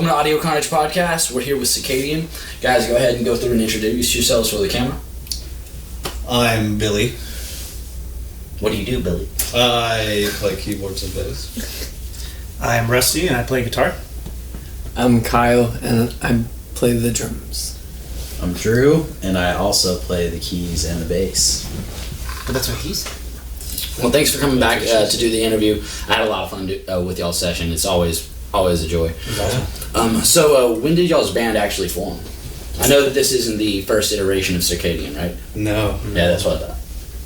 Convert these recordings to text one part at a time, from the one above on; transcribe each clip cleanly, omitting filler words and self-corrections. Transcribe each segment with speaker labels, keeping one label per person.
Speaker 1: to Audio Carnage Podcast. We're here with Circadian. Guys, go ahead and go through and introduce yourselves for the camera.
Speaker 2: I'm Billy.
Speaker 1: What do you do, Billy?
Speaker 2: I play keyboards and bass.
Speaker 3: I'm Rusty, and I play guitar.
Speaker 4: I'm Kyle, and I play the drums.
Speaker 5: I'm Drew, and I also play the keys and the bass.
Speaker 3: But that's what he said.
Speaker 1: Well, thanks for coming back to do the interview. I had a lot of fun with y'all's session. It's always a joy.
Speaker 3: Awesome.
Speaker 1: So when did y'all's band actually form? I know that this isn't the first iteration of Circadian, right?
Speaker 2: No.
Speaker 1: Yeah, that's what I thought.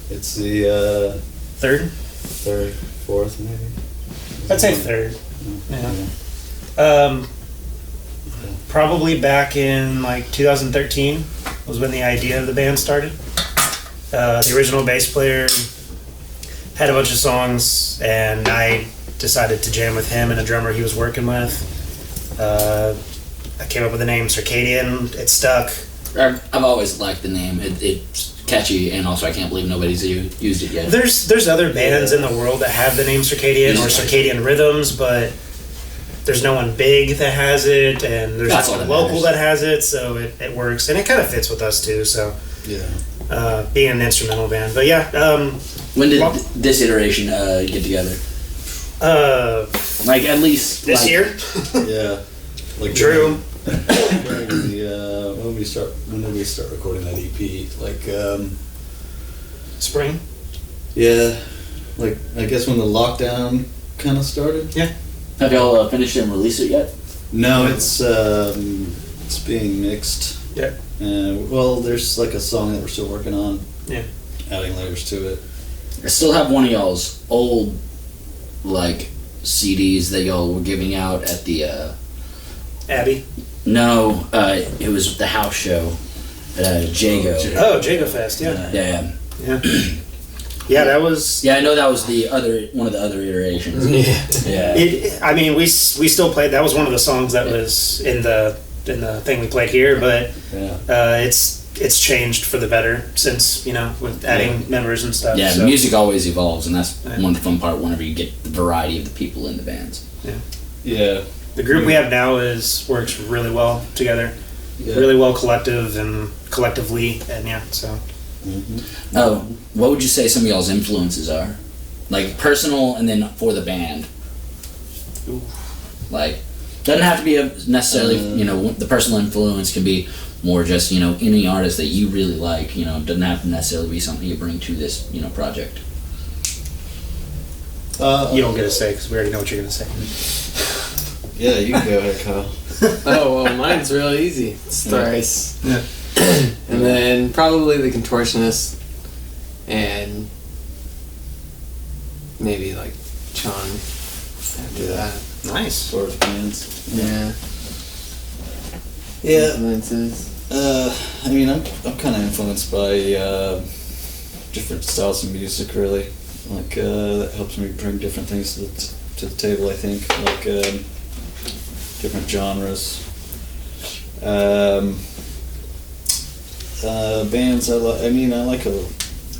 Speaker 2: It's the
Speaker 3: Third?
Speaker 2: fourth, maybe?
Speaker 3: I'd say third. Yeah. Probably back in like 2013 was when the idea of the band started. The original bass player had a bunch of songs, and I decided to jam with him and a drummer he was working with. I came up with the name Circadian. It stuck.
Speaker 1: I've always liked the name. It's catchy, and also I can't believe nobody's used it yet.
Speaker 3: There's other bands in the world that have the name Circadian or Circadian Rhythms, but there's no one big that has it, and there's no one local that has it, so it works, and it kind of fits with us too. So
Speaker 2: Yeah.
Speaker 3: being an instrumental band, but yeah.
Speaker 1: When did this iteration get together? Like at least
Speaker 3: this year.
Speaker 2: Yeah. Like
Speaker 3: Drew.
Speaker 2: when did we start recording that EP? Like
Speaker 3: Spring.
Speaker 2: yeah, like I guess when the lockdown kind of started.
Speaker 3: Yeah.
Speaker 1: Have y'all finished it and released it yet?
Speaker 2: No, it's being mixed.
Speaker 3: Yeah.
Speaker 2: Well, there's like a song that we're still working on.
Speaker 3: Yeah.
Speaker 2: Adding layers to it.
Speaker 1: I still have one of y'all's old like CDs that y'all were giving out at the
Speaker 3: Abby.
Speaker 1: No, it was the house show at Jago.
Speaker 3: Oh, Jago Fest. Yeah.
Speaker 1: Yeah.
Speaker 3: Yeah, that was.
Speaker 1: Yeah, I know that was one of the other iterations. Yeah.
Speaker 3: I mean, we still played. That was one of the songs that was in the thing we played here, but it's changed for the better since with adding members and stuff.
Speaker 1: Yeah,
Speaker 3: so.
Speaker 1: Music always evolves, and that's one of the fun part whenever you get the variety of the people in the bands.
Speaker 3: Yeah.
Speaker 2: Yeah.
Speaker 3: The group we have now works really well together, really well collectively, and yeah. So.
Speaker 2: Mm-hmm.
Speaker 1: Oh, what would you say some of y'all's influences are? Like personal, and then for the band.
Speaker 3: Ooh.
Speaker 1: Like, doesn't have to be necessarily the personal influence can be more just any artist that you really like. Doesn't have to necessarily be something you bring to this project.
Speaker 3: You don't get to say because we already know what you're gonna say.
Speaker 2: Yeah, you can go ahead, Kyle.
Speaker 4: Oh, well, mine's real easy. It's Thrice.
Speaker 3: Yeah.
Speaker 4: And then probably the Contortionist, and maybe like Chun after that.
Speaker 3: Nice.
Speaker 2: Sort of bands.
Speaker 4: Yeah.
Speaker 2: Yeah.
Speaker 4: Influences.
Speaker 2: I mean, I'm kind of influenced by different styles of music, really. Like that helps me bring different things to the table. I think like different genres. Bands I like. I mean, I like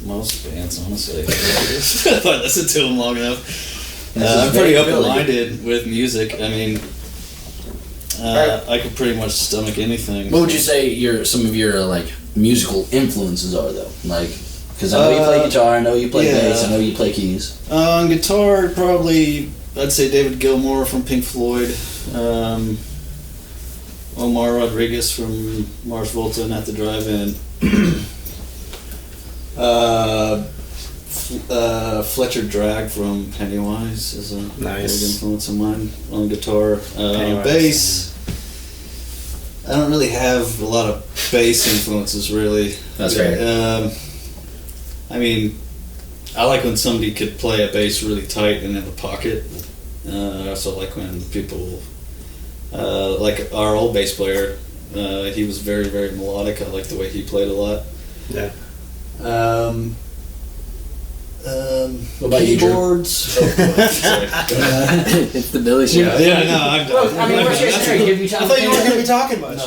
Speaker 2: most bands, honestly. If I listen to them long enough. I'm pretty open-minded with music. I mean, I could pretty much stomach anything.
Speaker 1: What would you say some of your like musical influences are though? Like, because I know you play guitar, I know you play bass, I know you play keys.
Speaker 2: On guitar, probably I'd say David Gilmour from Pink Floyd. Omar Rodriguez from Mars Volta and At the Drive-In. Fletcher Dragg from Pennywise is a big influence of mine on guitar. Bass, I don't really have a lot of bass influences, really.
Speaker 1: That's right.
Speaker 2: I mean, I like when somebody could play a bass really tight and in the pocket. I also like when people... like our old bass player, he was very, very melodic. I like the way he played a lot.
Speaker 3: Yeah.
Speaker 1: What about you, Drew?
Speaker 2: Keyboards.
Speaker 4: It's the Billy show.
Speaker 2: Yeah, no, I'm done.
Speaker 1: I mean, I
Speaker 3: thought you weren't going to be talking much.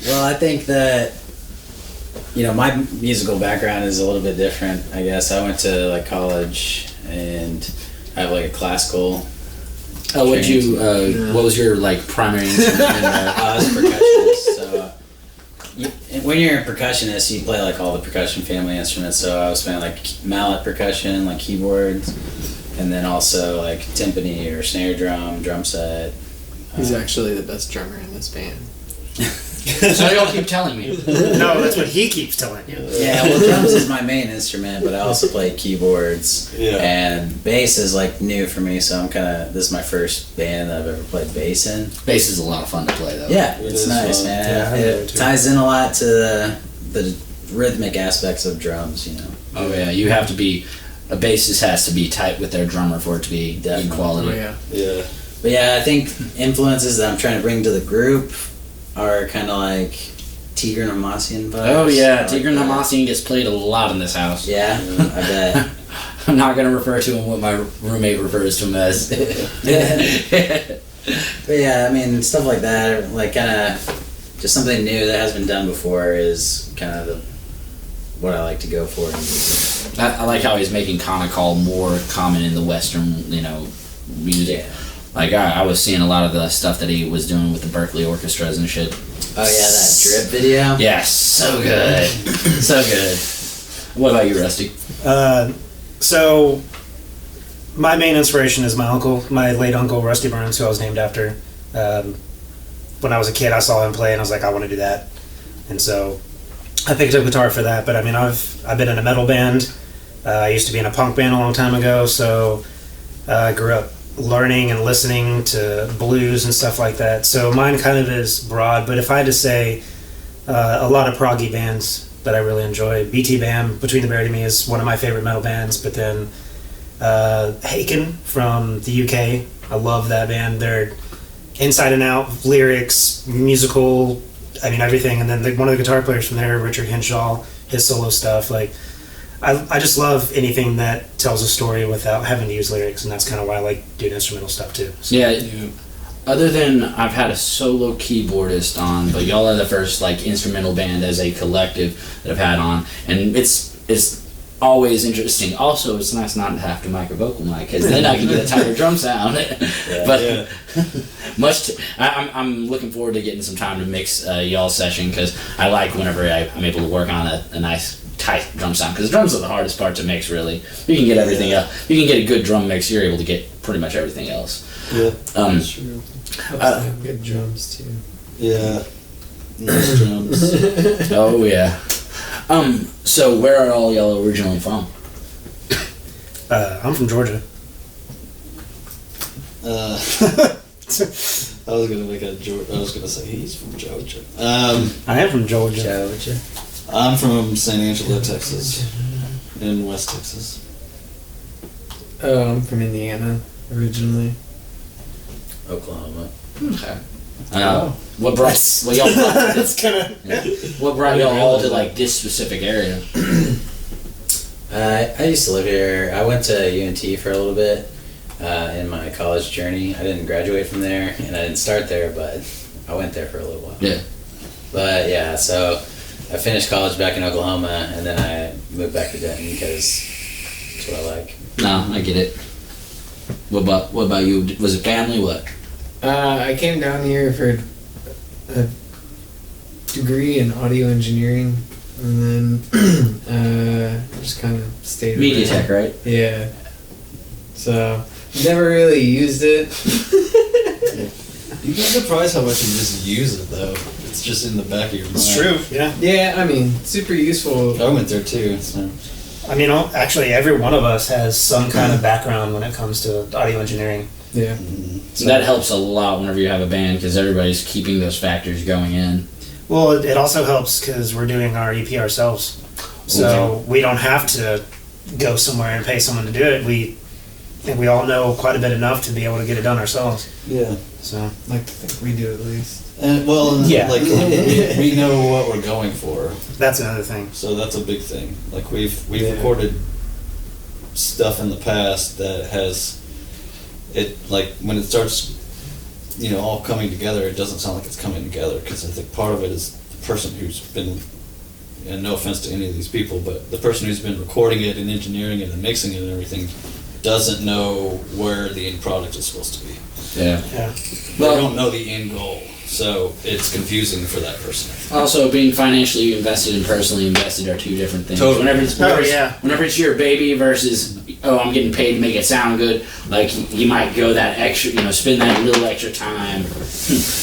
Speaker 5: Well, I think that my musical background is a little bit different. I guess I went to like college, and I have like a classical
Speaker 1: What you? What was your like primary instrument?
Speaker 5: I was a percussionist, so when you're a percussionist, you play like all the percussion family instruments. So I was playing like mallet percussion, like keyboards, and then also like timpani or snare drum, drum set.
Speaker 4: He's actually the best drummer in this band.
Speaker 1: So y'all keep telling me.
Speaker 3: No, that's what he keeps telling you.
Speaker 5: Yeah, well, drums is my main instrument, but I also play keyboards.
Speaker 2: Yeah.
Speaker 5: And bass is like new for me, so I'm kind of, this is my first band that I've ever played bass in.
Speaker 1: Bass is a lot of fun to play though.
Speaker 5: Yeah,
Speaker 2: It
Speaker 5: it's
Speaker 2: is
Speaker 5: nice,
Speaker 2: fun.
Speaker 5: man.
Speaker 3: Yeah, I
Speaker 5: it
Speaker 3: love it too.
Speaker 5: ties in a lot to the rhythmic aspects of drums, you know.
Speaker 1: Oh yeah, you have to be. A bassist has to be tight with their drummer for it to be
Speaker 5: Definitely.
Speaker 1: quality.
Speaker 4: Oh yeah.
Speaker 2: Yeah.
Speaker 5: But yeah, I think influences that I'm trying to bring to the group are kind of like Tigran Amassian vibes.
Speaker 1: Oh yeah,
Speaker 5: I like
Speaker 1: Tigran
Speaker 5: that.
Speaker 1: Amassian gets played a lot in this house.
Speaker 5: Yeah, I bet.
Speaker 1: I'm not gonna refer to him what my roommate refers to him as.
Speaker 5: But yeah, I mean, stuff like that, like kind of just something new that hasn't been done before is kind of what I like to go for in music.
Speaker 1: I like how he's making call more common in the Western, music.
Speaker 5: Yeah.
Speaker 1: Like I was seeing a lot of the stuff that he was doing with the Berkeley orchestras and shit.
Speaker 5: Oh yeah, that drip video.
Speaker 1: Yes, so good, so good. What about you, Rusty?
Speaker 3: So, my main inspiration is my uncle, my late uncle, Rusty Burns, who I was named after. When I was a kid, I saw him play, and I was like, I want to do that. And so, I picked up guitar for that. But I mean, I've been in a metal band. I used to be in a punk band a long time ago. So, I grew up learning and listening to blues and stuff like that. So mine kind of is broad. But if I had to say, a lot of proggy bands that I really enjoy. BT Bam, Between the Buried and Me, is one of my favorite metal bands. But then Haken from the UK, I love that band. They're inside and out, lyrics, musical, I mean everything. And then one of the guitar players from there, Richard Henshaw, his solo stuff. Like I just love anything that tells a story without having to use lyrics, and that's kind of why I like doing instrumental stuff too. So.
Speaker 1: Yeah. Other than I've had a solo keyboardist on, but y'all are the first like instrumental band as a collective that I've had on, and it's always interesting. Also, it's nice not to have to mic a vocal mic because then I can get a tighter drum sound. But I'm looking forward to getting some time to mix y'all's session because I like whenever I'm able to work on a nice tight drum sound because drums are the hardest part to mix. Really, you can get everything else. You can get a good drum mix. You're able to get pretty much everything else.
Speaker 2: Yeah.
Speaker 4: That's true. Helps to have good drums too.
Speaker 2: Yeah. Nice drums.
Speaker 1: Oh yeah. So where are all y'all originally from?
Speaker 3: I'm from Georgia.
Speaker 2: I was gonna make a joke. I was gonna say he's from Georgia.
Speaker 3: I am from Georgia.
Speaker 5: Georgia.
Speaker 2: I'm from San Angelo, Texas, in West Texas.
Speaker 4: Oh, I'm from Indiana originally.
Speaker 5: Oklahoma.
Speaker 1: Okay. What brought y'all?
Speaker 3: That's kind of.
Speaker 1: Yeah. What brought y'all all to like this specific area?
Speaker 5: I used to live here. I went to UNT for a little bit in my college journey. I didn't graduate from there, and I didn't start there, but I went there for a little while.
Speaker 1: Yeah.
Speaker 5: But yeah, so I finished college back in Oklahoma, and then I moved back to Denton because that's what I like.
Speaker 1: No, I get it. What about you? Was it family? What?
Speaker 4: I came down here for a degree in audio engineering, and then just kind of stayed
Speaker 1: Media
Speaker 4: around.
Speaker 1: tech, right?
Speaker 4: Yeah. So never really used it.
Speaker 2: You'd be surprised how much you just use it though. It's just in the back of your mind.
Speaker 3: It's true. Yeah.
Speaker 4: Yeah, I mean, super useful.
Speaker 2: I went there too. So.
Speaker 3: I mean, actually, every one of us has some kind of background when it comes to audio engineering.
Speaker 4: Yeah.
Speaker 1: So that helps a lot whenever you have a band because everybody's keeping those factors going in.
Speaker 3: Well, it also helps because we're doing our EP ourselves, so we don't have to go somewhere and pay someone to do it. We think we all know quite a bit enough to be able to get it done ourselves.
Speaker 2: Yeah.
Speaker 3: So,
Speaker 4: Like to think we do at least.
Speaker 2: And
Speaker 3: Yeah.
Speaker 2: like we know what we're going for,
Speaker 3: that's another thing.
Speaker 2: so that's a big thing. Like we've recorded stuff in the past that has it like when it starts, all coming together. It doesn't sound like it's coming together because I think part of it is the person who's been, and no offense to any of these people, but the person who's been recording it and engineering it and mixing it and everything doesn't know where the end product is supposed to be.
Speaker 1: Yeah.
Speaker 2: They don't know the end goal, so it's confusing for that person.
Speaker 1: Also, being financially invested and personally invested are two different things.
Speaker 2: Totally.
Speaker 1: Whenever it's your baby versus, I'm getting paid to make it sound good, like you might go that extra, spend that little extra time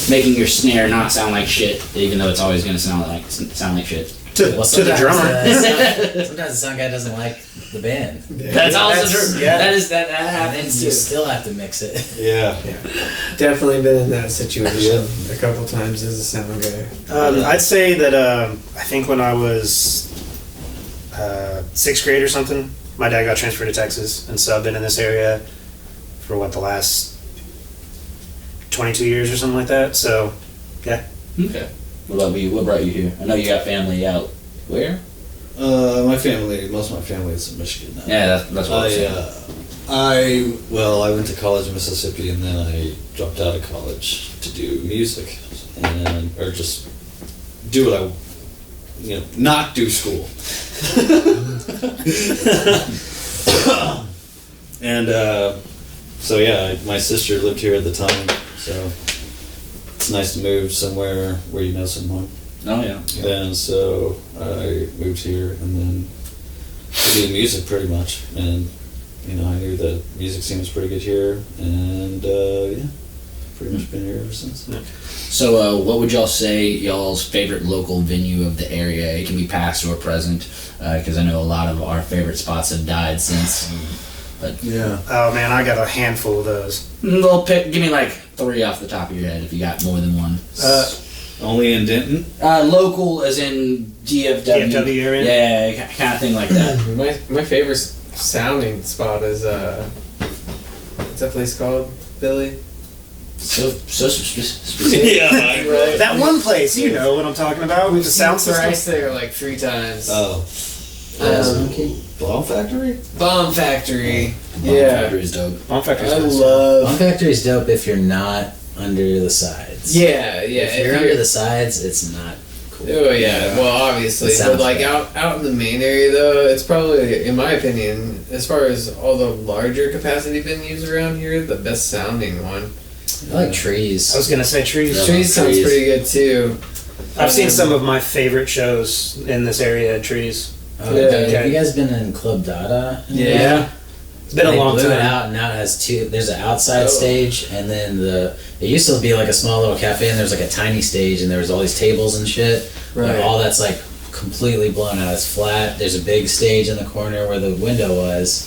Speaker 1: making your snare not sound like shit, even though it's always going to sound like shit.
Speaker 3: To the drummer.
Speaker 5: Sometimes the sound guy doesn't like the band.
Speaker 1: That's also true.
Speaker 3: Yeah.
Speaker 1: That
Speaker 5: And
Speaker 1: happens
Speaker 5: you
Speaker 1: too.
Speaker 5: still have to mix it.
Speaker 2: Yeah.
Speaker 4: Definitely been in that situation a couple times as a sound guy.
Speaker 3: I'd say that I think when I was 6th grade or something, my dad got transferred to Texas, and so I've been in this area for the last 22 years or something like that. So, yeah.
Speaker 1: Okay. What about you? What brought you here? I know you got family out. Where?
Speaker 2: Most of my family is in Michigan now.
Speaker 1: Yeah, that's what I'm saying.
Speaker 2: I went to college in Mississippi, and then I dropped out of college to do music, or just do what not do school. And so yeah, my sister lived here at the time, so it's nice to move somewhere where you know someone.
Speaker 1: Oh yeah.
Speaker 2: And so I moved here, and then I did music pretty much, and I knew the music scene was pretty good here, and pretty much been here ever since.
Speaker 1: So, what would y'all say y'all's favorite local venue of the area? It can be past or present, because I know a lot of our favorite spots have died since. But
Speaker 2: Yeah.
Speaker 3: Oh man, I got a handful of those.
Speaker 1: give me like 3 off the top of your head if you got more than one.
Speaker 2: Only in Denton?
Speaker 1: Local, as in DFW.
Speaker 3: DFW area?
Speaker 1: Yeah, kind of thing like that.
Speaker 4: My favorite sounding spot is what's that place called, Billy?
Speaker 1: So specific.
Speaker 2: Yeah, right.
Speaker 3: That one place, you know what I'm talking about, with the sound system.
Speaker 4: Thrice there like 3 times.
Speaker 2: Oh. Bomb Factory?
Speaker 4: Bomb Factory.
Speaker 1: Yeah. Factory's dope.
Speaker 3: Bomb Factory's
Speaker 4: I
Speaker 3: nice.
Speaker 4: love.
Speaker 5: Bomb Factory's dope if you're not under the sides.
Speaker 4: Yeah.
Speaker 5: If you're under the sides, it's not cool.
Speaker 4: Oh yeah, well obviously,
Speaker 5: It sounds
Speaker 4: but like
Speaker 5: bad.
Speaker 4: out in the main area though, it's probably, in my opinion, as far as all the larger capacity venues around here, the best sounding one.
Speaker 5: I like trees.
Speaker 3: I was gonna say trees.
Speaker 1: Yeah.
Speaker 4: Trees sounds
Speaker 1: Trees.
Speaker 4: pretty good too.
Speaker 3: I've seen some of my favorite shows in this area at Trees.
Speaker 5: Oh,
Speaker 4: Yeah.
Speaker 5: Have you guys been in Club Dada?
Speaker 4: Yeah.
Speaker 3: It's been a
Speaker 5: They
Speaker 3: long
Speaker 5: blew it
Speaker 3: time.
Speaker 5: out, and now it has 2. There's an outside
Speaker 4: Oh.
Speaker 5: stage, and then it used to be like a small little cafe, and there was like a tiny stage, and there was all these tables and shit.
Speaker 4: Right.
Speaker 5: But all that's like completely blown out. It's flat. There's a big stage in the corner where the window was,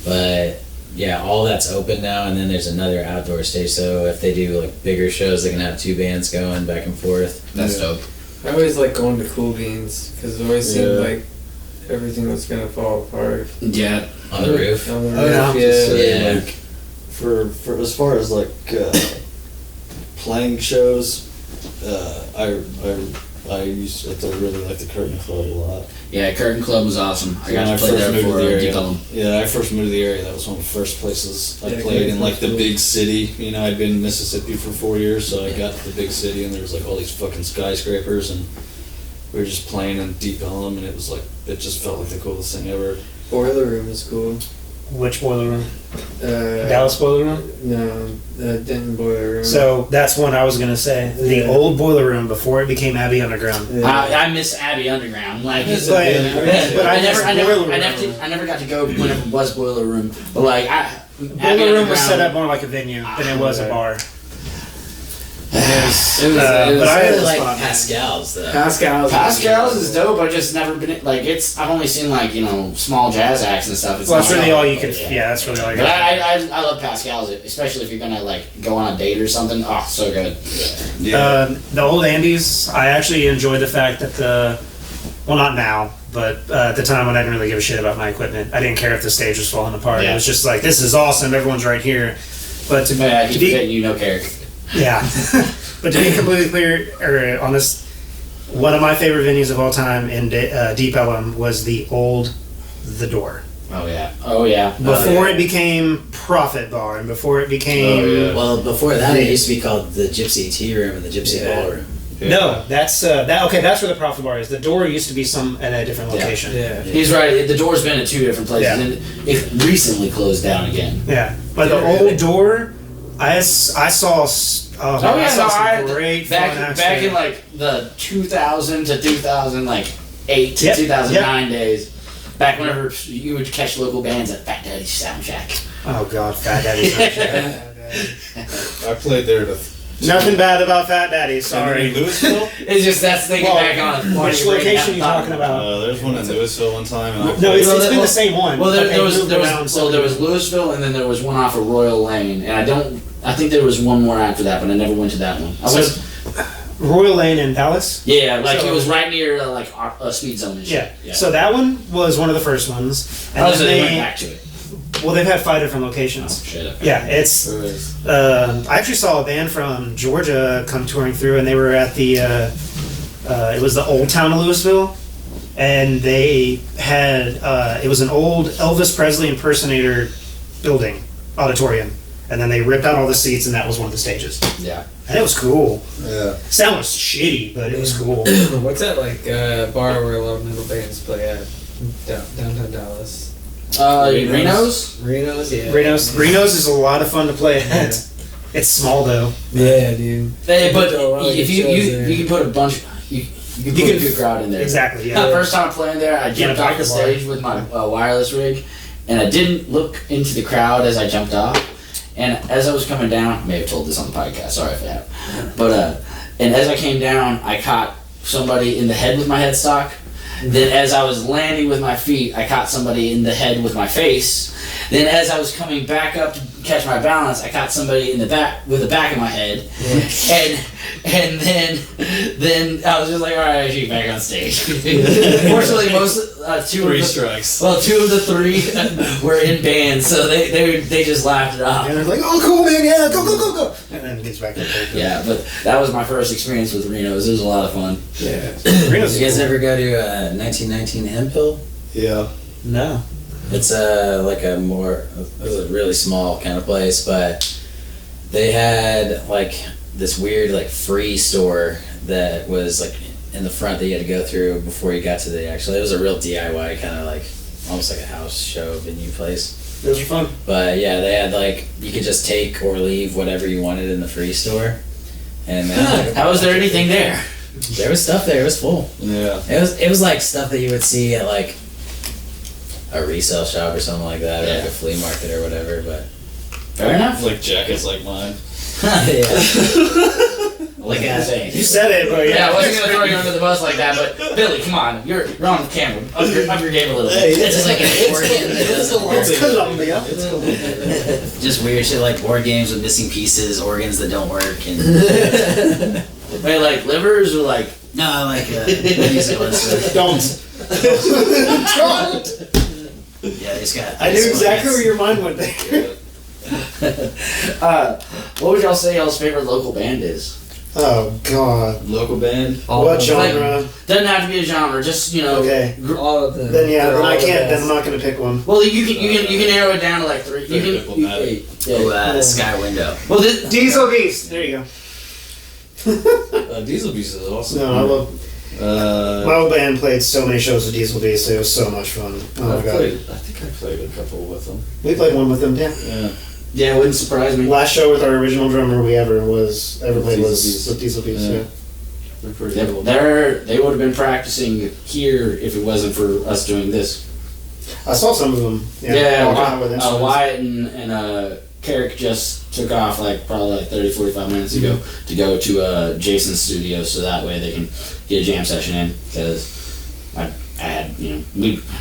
Speaker 5: but yeah, all that's open now, and then there's another outdoor stage. So if they do like bigger shows, they can have 2 bands going back and forth.
Speaker 1: That's dope.
Speaker 4: I always like going to Cool Beans because it always seemed like everything was gonna fall apart
Speaker 1: Yeah.
Speaker 5: On the roof.
Speaker 4: on the
Speaker 3: Oh, yeah.
Speaker 4: roof. Yeah.
Speaker 5: Yeah.
Speaker 2: Like, for as far as like playing shows, I used to really like the Curtain Club a lot.
Speaker 1: Yeah, Curtain Club was awesome. I got
Speaker 2: When
Speaker 1: to play there
Speaker 2: moved to
Speaker 1: for
Speaker 2: the area.
Speaker 1: Deep Ellum.
Speaker 2: Yeah, I first moved to the area. That was one of the first places I
Speaker 4: Yeah,
Speaker 2: played in,
Speaker 4: Curtain
Speaker 2: like the
Speaker 4: Club's
Speaker 2: big city. I'd been in Mississippi for 4 years, so I got to the big city, and there was like all these fucking skyscrapers, and we were just playing in Deep Ellum, and it was like, it just felt like the coolest thing ever.
Speaker 4: Boiler Room is cool.
Speaker 3: Which boiler room?
Speaker 4: Uh,
Speaker 3: Dallas boiler room?
Speaker 4: No, Denton Boiler Room.
Speaker 3: So that's one I was gonna say. The
Speaker 4: Yeah.
Speaker 3: old boiler room before it became Abbey Underground.
Speaker 4: Yeah.
Speaker 1: I miss Abbey Underground. Like,
Speaker 3: But I
Speaker 1: never got to go whenever it was Boiler Room. But like, Abbey
Speaker 3: Boiler room was set
Speaker 1: Underground-
Speaker 3: up more like a venue than it was a bar.
Speaker 4: it was
Speaker 3: but I
Speaker 5: I
Speaker 3: had
Speaker 5: really
Speaker 3: a
Speaker 5: like
Speaker 3: spot.
Speaker 5: Pascal's though.
Speaker 1: Pascal's is dope. I just never been like it's. I've only seen like small jazz acts and stuff. It's
Speaker 3: Well, that's
Speaker 1: not
Speaker 3: really
Speaker 1: like-
Speaker 3: all you can. Yeah, that's really all you
Speaker 1: But
Speaker 3: can.
Speaker 1: I love Pascal's, especially if you're gonna like go on a date or something. Oh, so good.
Speaker 3: The old Andes, I actually enjoy the fact that well, not now, but at the time when I didn't really give a shit about my equipment, I didn't care if the stage was falling apart.
Speaker 1: Yeah.
Speaker 3: It was just like, this is awesome, everyone's right here. But to,
Speaker 1: Yeah,
Speaker 3: to
Speaker 1: he
Speaker 3: be,
Speaker 1: forgetting you no care.
Speaker 3: yeah, but to be completely clear, or on this, one of my favorite venues of all time in Deep Ellum was the old The Door.
Speaker 1: Oh yeah. Oh yeah.
Speaker 3: Before it became Profit Bar, and before it became
Speaker 5: Well, before that, it used to be called the Gypsy Tea Room and the Gypsy Ballroom.
Speaker 3: No, that's okay. That's where the Profit Bar is. The Door used to be at a different location.
Speaker 4: Yeah.
Speaker 1: He's right. The door's been at 2 different places,
Speaker 3: Yeah.
Speaker 1: and it recently closed down again.
Speaker 3: Yeah, but
Speaker 4: Yeah,
Speaker 3: the
Speaker 4: really.
Speaker 3: old Door I saw. Oh,
Speaker 1: Oh
Speaker 3: I
Speaker 1: yeah,
Speaker 3: saw
Speaker 1: no,
Speaker 3: some great fun
Speaker 1: back in like the 2000 to 2008 to
Speaker 3: Yep,
Speaker 1: 2009 days. Back whenever you would catch local bands at Fat Daddy's Sound Shack.
Speaker 3: Oh God, Fat Daddy's not sure.
Speaker 2: I played there to.
Speaker 3: Nothing bad about Fat Daddy. Sorry.
Speaker 2: Louisville?
Speaker 1: It's just that's thinking
Speaker 3: Well,
Speaker 1: back on
Speaker 3: which location are you talking about?
Speaker 2: There's one in Louisville one time. And I
Speaker 3: No, it's
Speaker 1: Well,
Speaker 3: been
Speaker 1: well,
Speaker 3: the same one.
Speaker 1: Well,
Speaker 3: but they
Speaker 1: there was
Speaker 3: moved around so
Speaker 1: there
Speaker 3: many-
Speaker 1: was Louisville, and then there was one off of Royal Lane, and I think there was one more after that, but I never went to that one. I
Speaker 3: So-
Speaker 1: was
Speaker 3: Royal Lane in Dallas.
Speaker 1: yeah, like
Speaker 3: so-
Speaker 1: it was right near like a speed zone. And shit.
Speaker 3: Yeah. So that one was one of the first ones, and
Speaker 1: I was
Speaker 3: then
Speaker 1: went
Speaker 3: they
Speaker 1: back to it.
Speaker 3: well they've had 5 different
Speaker 1: Oh
Speaker 3: locations.
Speaker 1: shit! Okay.
Speaker 3: Yeah, it's. I actually saw a band from Georgia come touring through, and they were at the. It was the Old Town of Louisville, and they had. It was an old Elvis Presley impersonator building auditorium, and then they ripped out all the seats, and that was one of the stages.
Speaker 1: Yeah.
Speaker 3: And it was cool.
Speaker 2: Yeah.
Speaker 3: Sound was shitty, but it was cool.
Speaker 4: What's that like bar where a lot of metal bands play at downtown Dallas?
Speaker 1: Reno's.
Speaker 4: Reno's, yeah.
Speaker 3: Reno's is a lot of fun to play at. It's small though.
Speaker 4: Yeah, dude.
Speaker 1: Hey, but
Speaker 4: A lot of
Speaker 1: if
Speaker 4: good
Speaker 1: you
Speaker 4: shows there.
Speaker 1: you can put a bunch you can put a good crowd in there.
Speaker 3: Exactly.
Speaker 1: The
Speaker 3: Yeah.
Speaker 1: first time playing there, I jumped
Speaker 3: a
Speaker 1: off the
Speaker 3: biker bar.
Speaker 1: stage with my wireless rig, and I didn't look into the crowd as I jumped off. And as I was coming down, I may have told this on the podcast. Sorry if I have. But and as I came down, I caught somebody in the head with my headstock. Then as I was landing with my feet, I caught somebody in the head with my face. Then as I was coming back up to catch my balance, I caught somebody in the back with the back of my head. And then I was just like, all right, I shoot back on stage. Fortunately, two of the three were in bands, so they just laughed it off.
Speaker 3: And they're like, "Oh, cool, man! Yeah, go, go, go, go!" And then it gets back up.
Speaker 1: Yeah, but that was my first experience with Reno's. It was a lot of fun.
Speaker 4: Yeah.
Speaker 3: Reno's
Speaker 5: Did you guys
Speaker 3: cool.
Speaker 5: ever go to 1919 Hempill?
Speaker 2: Yeah.
Speaker 3: No.
Speaker 5: It's like a really small kind of place, but they had like this weird like free store that was like in the front that you had to go through before you got to it was a real DIY kind of like almost like a house show venue place.
Speaker 3: Those are fun.
Speaker 5: But yeah, they had like you could just take or leave whatever you wanted in the free store. And
Speaker 1: How was there anything there?
Speaker 5: There was stuff there. It was full.
Speaker 2: Yeah.
Speaker 5: It was like stuff that you would see at like a resale shop or something like that, or like
Speaker 1: Yeah.
Speaker 5: a flea market or whatever. But
Speaker 1: Fair enough.
Speaker 2: Like jackets like mine.
Speaker 5: yeah,
Speaker 1: Like I was saying.
Speaker 3: You said it, but
Speaker 1: Yeah,
Speaker 3: yeah.
Speaker 1: I wasn't gonna throw you under the bus like that, but Billy, come on, you're on the camera. Up your game a little bit.
Speaker 5: it's just like an organ that doesn't work.
Speaker 3: It's Columbia.
Speaker 5: Just weird shit like board games with missing pieces, organs that don't work, and
Speaker 1: Wait, like livers or like?
Speaker 5: no, like music instruments.
Speaker 3: Don't. Don't.
Speaker 5: Yeah, they just got.
Speaker 3: I knew exactly where your mind went there.
Speaker 1: What would y'all say y'all's favorite local band is?
Speaker 3: Oh God.
Speaker 2: Local band.
Speaker 3: What genre?
Speaker 1: Doesn't have to be a genre, just
Speaker 3: Okay.
Speaker 4: All of them.
Speaker 3: Then yeah,
Speaker 4: They're
Speaker 3: then I
Speaker 4: all the
Speaker 3: can't. Then
Speaker 4: best.
Speaker 3: I'm not gonna pick one.
Speaker 1: Well, you can narrow it down to like 3. You
Speaker 2: Very
Speaker 1: can.
Speaker 2: diplomatic.
Speaker 5: Oh, Sky Window.
Speaker 1: Well,
Speaker 3: Diesel Beast. There you go.
Speaker 2: Diesel Beast is awesome.
Speaker 3: No, I love. My old band played so many shows with Diesel Beast. It was so much fun. Oh my God.
Speaker 2: I think I played a couple with them.
Speaker 3: We played one with them. Yeah.
Speaker 2: Yeah.
Speaker 1: yeah, it wouldn't surprise me.
Speaker 3: Last show with our original drummer we ever played
Speaker 2: Diesel
Speaker 3: was
Speaker 2: Beast.
Speaker 3: with Diesel Beast.
Speaker 2: Yeah.
Speaker 3: Yeah.
Speaker 2: They're pretty
Speaker 1: They
Speaker 2: cool.
Speaker 1: they would have been practicing here if it wasn't for us doing this.
Speaker 3: I saw some of them.
Speaker 1: Yeah,
Speaker 3: walking out with instruments.
Speaker 1: Wyatt and Carrick just took off probably 30, 45 minutes ago to go to Jason's studio so that way they can get a jam session in because I had,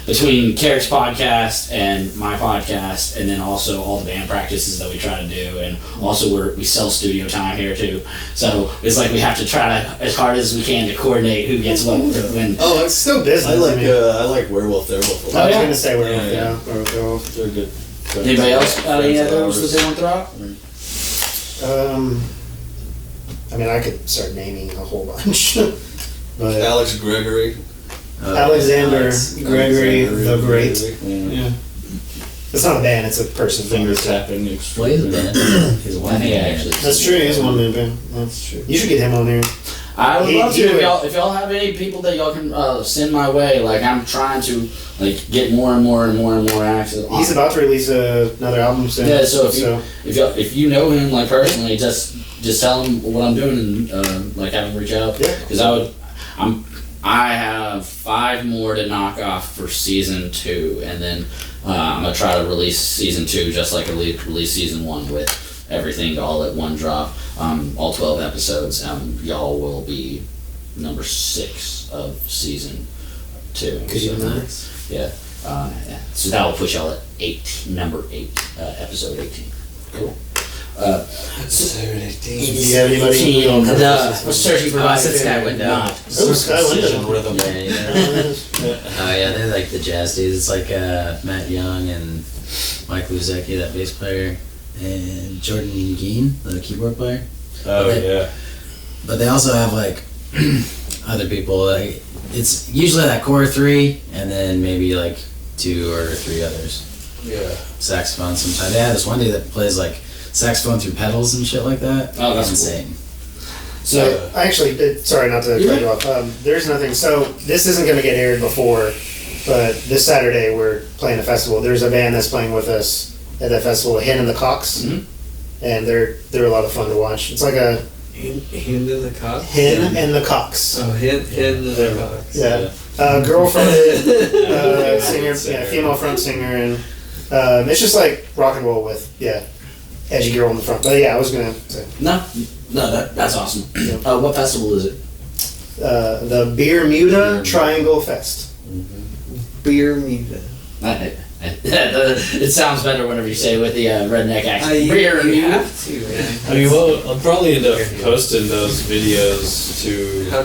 Speaker 1: between Carrick's podcast and my podcast and then also all the band practices that we try to do and also we sell studio time here too. So it's like we have to try to, as hard as we can to coordinate who gets what when.
Speaker 3: Oh, it's still business.
Speaker 2: I like Werewolf. Werewolf. a
Speaker 3: I
Speaker 2: lot.
Speaker 3: was gonna say Werewolf.
Speaker 2: Yeah,
Speaker 3: Yeah, Werewolf.
Speaker 2: They're good.
Speaker 1: Anybody else got any others that they want to throw out?
Speaker 3: I mean, I could start naming a whole bunch, but
Speaker 2: Alex Gregory.
Speaker 3: Alexander Gregory
Speaker 2: Alexander
Speaker 3: the Great.
Speaker 2: Yeah.
Speaker 3: Yeah, it's not a band; it's a person.
Speaker 2: Finger tapping.
Speaker 5: Play the band. His
Speaker 1: I
Speaker 5: one
Speaker 1: think I
Speaker 5: band.
Speaker 1: actually.
Speaker 3: That's true. He is one man band. That's true. You should get him on there.
Speaker 1: I would
Speaker 3: He-
Speaker 1: love
Speaker 3: he
Speaker 1: to.
Speaker 3: would-
Speaker 1: If y'all have any people that y'all can send my way, like I'm trying to like get more and more and more and more access.
Speaker 3: He's about to release another album soon.
Speaker 1: Yeah, so if you know him like personally, just tell him what I'm doing and like have him reach out.
Speaker 3: Yeah.
Speaker 1: Because I have 5 more to knock off for season 2, and then I'm gonna try to release season 2 just like I released season 1 with everything all at one drop. All 12 episodes. Y'all will be number 6 of season 2.
Speaker 4: Could you
Speaker 1: So,
Speaker 4: nice?
Speaker 1: yeah. Yeah. So that will put y'all at number 8, episode 18. Cool.
Speaker 3: Do you have anybody on
Speaker 1: Was searching for my
Speaker 5: Sky Window.
Speaker 3: Oh, Sky Window.
Speaker 2: Rhythm.
Speaker 5: Oh yeah, they're like the jazz dudes. It's like Matt Young and Mike Luzecki, that bass player, and Jordan Geen, the keyboard player.
Speaker 2: Oh yeah.
Speaker 5: But they also have like other people. Like it's usually that core 3, and then maybe like 2 or 3 others.
Speaker 2: Yeah.
Speaker 5: Saxophone sometimes. They have this one dude that plays like saxophone through pedals and shit like that.
Speaker 1: Oh, that's
Speaker 5: insane.
Speaker 3: So I actually did. Sorry, not to cut you off. There's nothing. So this isn't going to get aired before, but this Saturday we're playing a festival. There's a band that's playing with us at that festival, Hen and the Cocks,
Speaker 1: Mhm.
Speaker 3: and they're a lot of fun to watch. It's like a
Speaker 4: Hand in the cock.
Speaker 3: Hen and the Cocks.
Speaker 4: Oh, hand in the cock.
Speaker 3: Yeah, girl fronted singer, female front singer, and it's just like rock and roll with edgy girl in the front. But yeah, I was gonna say
Speaker 1: No, that's awesome. What festival is it?
Speaker 3: the Beer Muda Triangle Fest.
Speaker 4: Beer meat.
Speaker 1: It sounds better whenever you say it with the redneck accent. Beer
Speaker 4: You
Speaker 1: Muda.
Speaker 4: have to, man.
Speaker 2: I mean, well, I'll probably end up posting those videos to.
Speaker 4: Huh?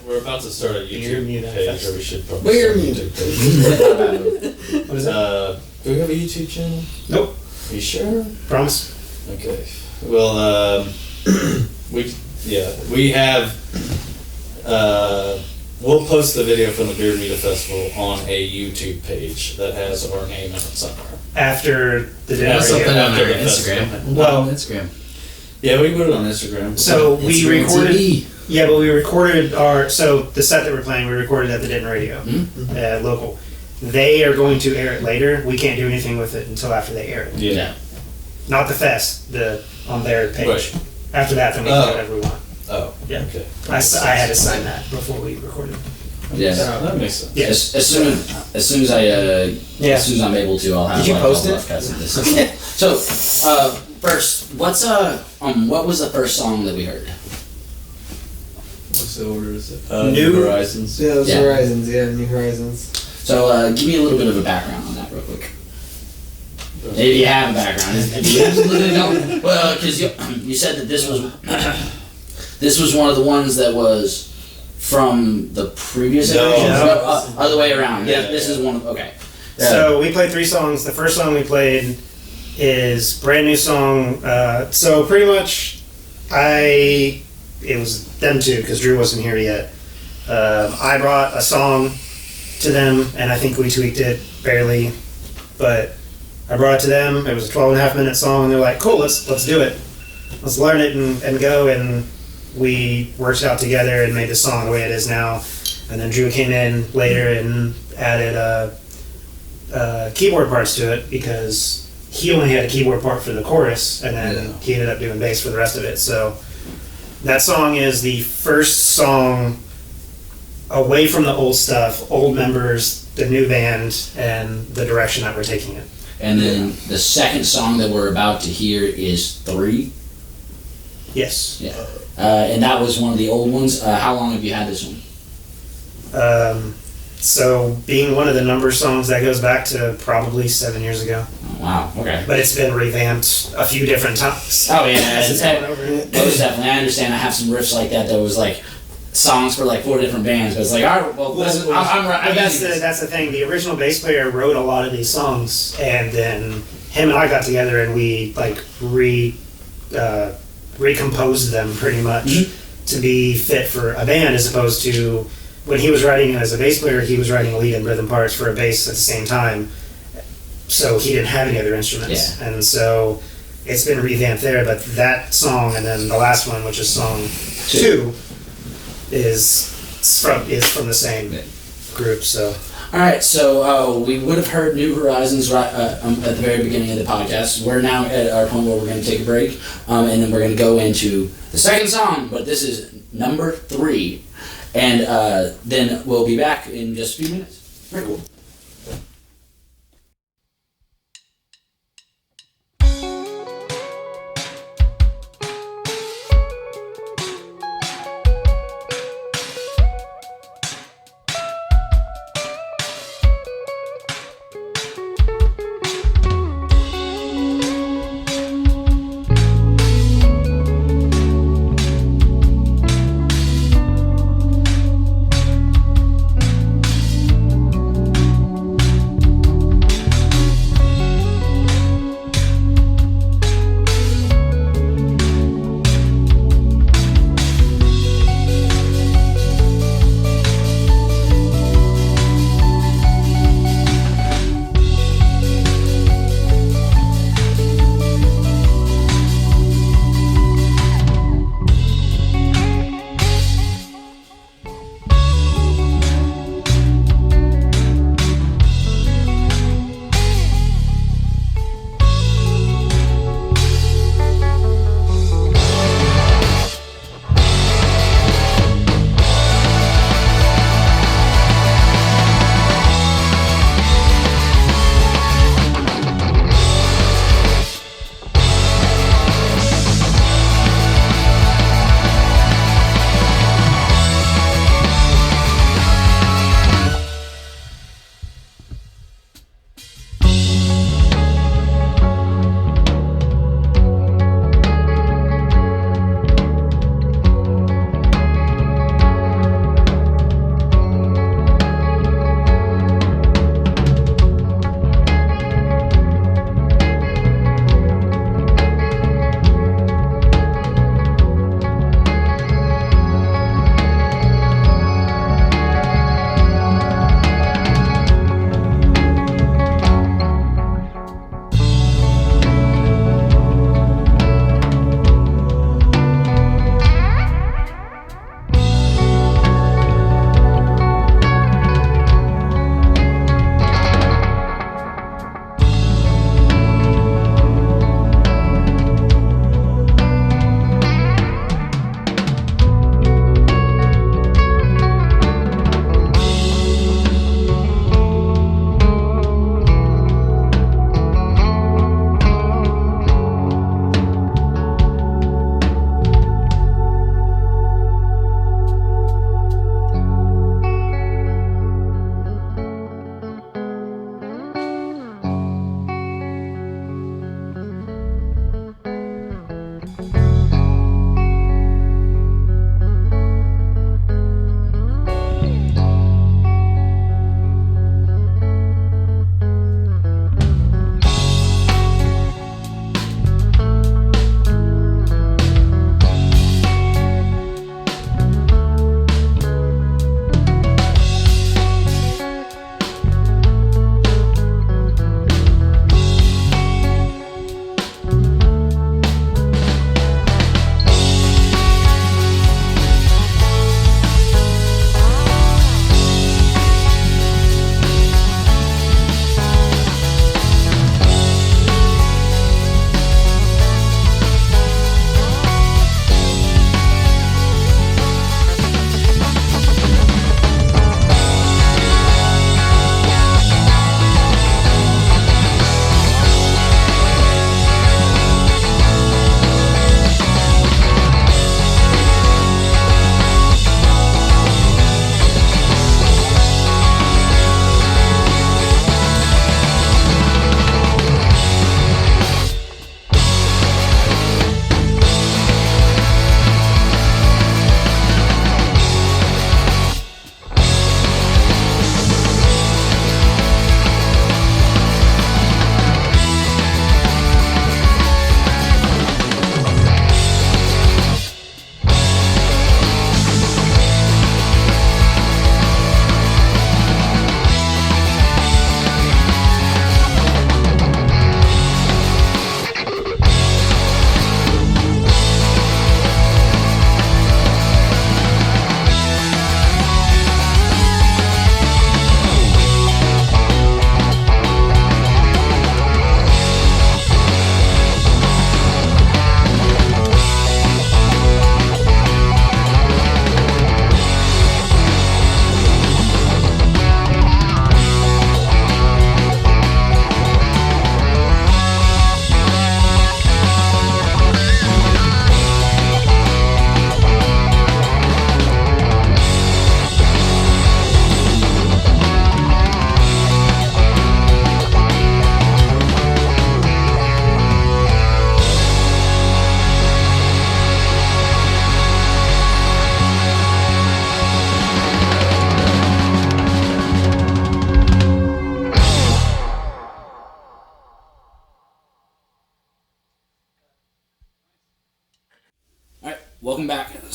Speaker 2: We're about to start a
Speaker 3: Beer
Speaker 2: YouTube
Speaker 3: Muda
Speaker 2: page,
Speaker 3: Fest.
Speaker 2: or we should probably
Speaker 4: Beer
Speaker 2: start a
Speaker 4: Muda.
Speaker 2: YouTube page.
Speaker 3: What is that?
Speaker 2: Do we have a YouTube channel?
Speaker 3: Nope.
Speaker 2: You sure?
Speaker 3: Promise.
Speaker 2: Okay. Well, we have. We'll post the video from the Beer Media Festival on a YouTube page that has our name in it somewhere.
Speaker 3: After the dinner.
Speaker 5: That's something
Speaker 3: radio.
Speaker 5: on
Speaker 2: After
Speaker 5: our
Speaker 2: the festival.
Speaker 5: Instagram.
Speaker 3: Well-
Speaker 5: on Instagram.
Speaker 2: Yeah, we put it on Instagram.
Speaker 3: So we
Speaker 5: Instagram
Speaker 3: recorded.
Speaker 5: TV.
Speaker 3: Yeah, but we recorded the set that we're playing. We recorded at the Denton Radio, local. They are going to air it later. We can't do anything with it until after they air it.
Speaker 2: Yeah.
Speaker 3: Not the fest. On their page.
Speaker 2: Right.
Speaker 3: After that, then we can do whatever we want.
Speaker 2: Oh.
Speaker 3: Yeah.
Speaker 2: Okay.
Speaker 3: I had to sign that before we recorded.
Speaker 1: Yeah.
Speaker 2: That makes sense.
Speaker 3: Yeah.
Speaker 1: As soon as I'm able to, I'll have.
Speaker 4: Did you
Speaker 1: like,
Speaker 4: post
Speaker 1: all
Speaker 4: it?
Speaker 1: rough cuts of this. So, first, what was the first song that we heard?
Speaker 2: What's the order is it?
Speaker 3: New
Speaker 2: Horizons.
Speaker 4: Yeah, those
Speaker 1: Yeah.
Speaker 4: Horizons. Yeah, New Horizons.
Speaker 1: So, give me a little bit of a background on that, real quick. If you have a background, if you absolutely don't. Well, because you said that this was one of the ones that was from the previous
Speaker 2: No.
Speaker 1: iteration?
Speaker 3: No.
Speaker 1: Other way around.
Speaker 2: Yeah.
Speaker 1: This is one. Okay.
Speaker 3: So we played 3 songs. The first song we played is brand new song. So pretty much, it was them two because Drew wasn't here yet. I brought a song to them, and I think we tweaked it barely, but I brought it to them. It was a 12.5-minute song, and they're like, "Cool, let's do it. Let's learn it and go." And we worked it out together and made the song the way it is now. And then Drew came in later and added keyboard parts to it because he only had a keyboard part for the chorus, and then he ended up doing bass for the rest of it. So that song is the first song away from the old stuff, old members, the new band, and the direction that we're taking it.
Speaker 1: And then the second song that we're about to hear is 3.
Speaker 3: Yes.
Speaker 1: Yeah. And that was one of the old ones. How long have you had this one?
Speaker 3: So being one of the number songs, that goes back to probably 7 years ago.
Speaker 1: Oh, wow. Okay.
Speaker 3: But it's been revamped a few different times.
Speaker 1: Oh yeah,
Speaker 3: Since
Speaker 1: it's,
Speaker 3: going over it.
Speaker 1: most definitely. I understand. I have some riffs like that was like songs for like 4 different bands, but it's like, all right, well, listen, I'm
Speaker 3: But that's the thing. The original bass player wrote a lot of these songs, and then him and I got together and we like recomposed them pretty much to be fit for a band, as opposed to when he was writing as a bass player, he was writing lead and rhythm parts for a bass at the same time. So he didn't have any other instruments, and so it's been revamped there. But that song, and then the last one, which is song 2 is from the same group. So
Speaker 1: All right, so we would have heard New Horizons right at the very beginning of the podcast. We're now at our point where we're going to take a break, and then we're going to go into the second song, but this is number 3. And then we'll be back in just a few minutes. Very cool.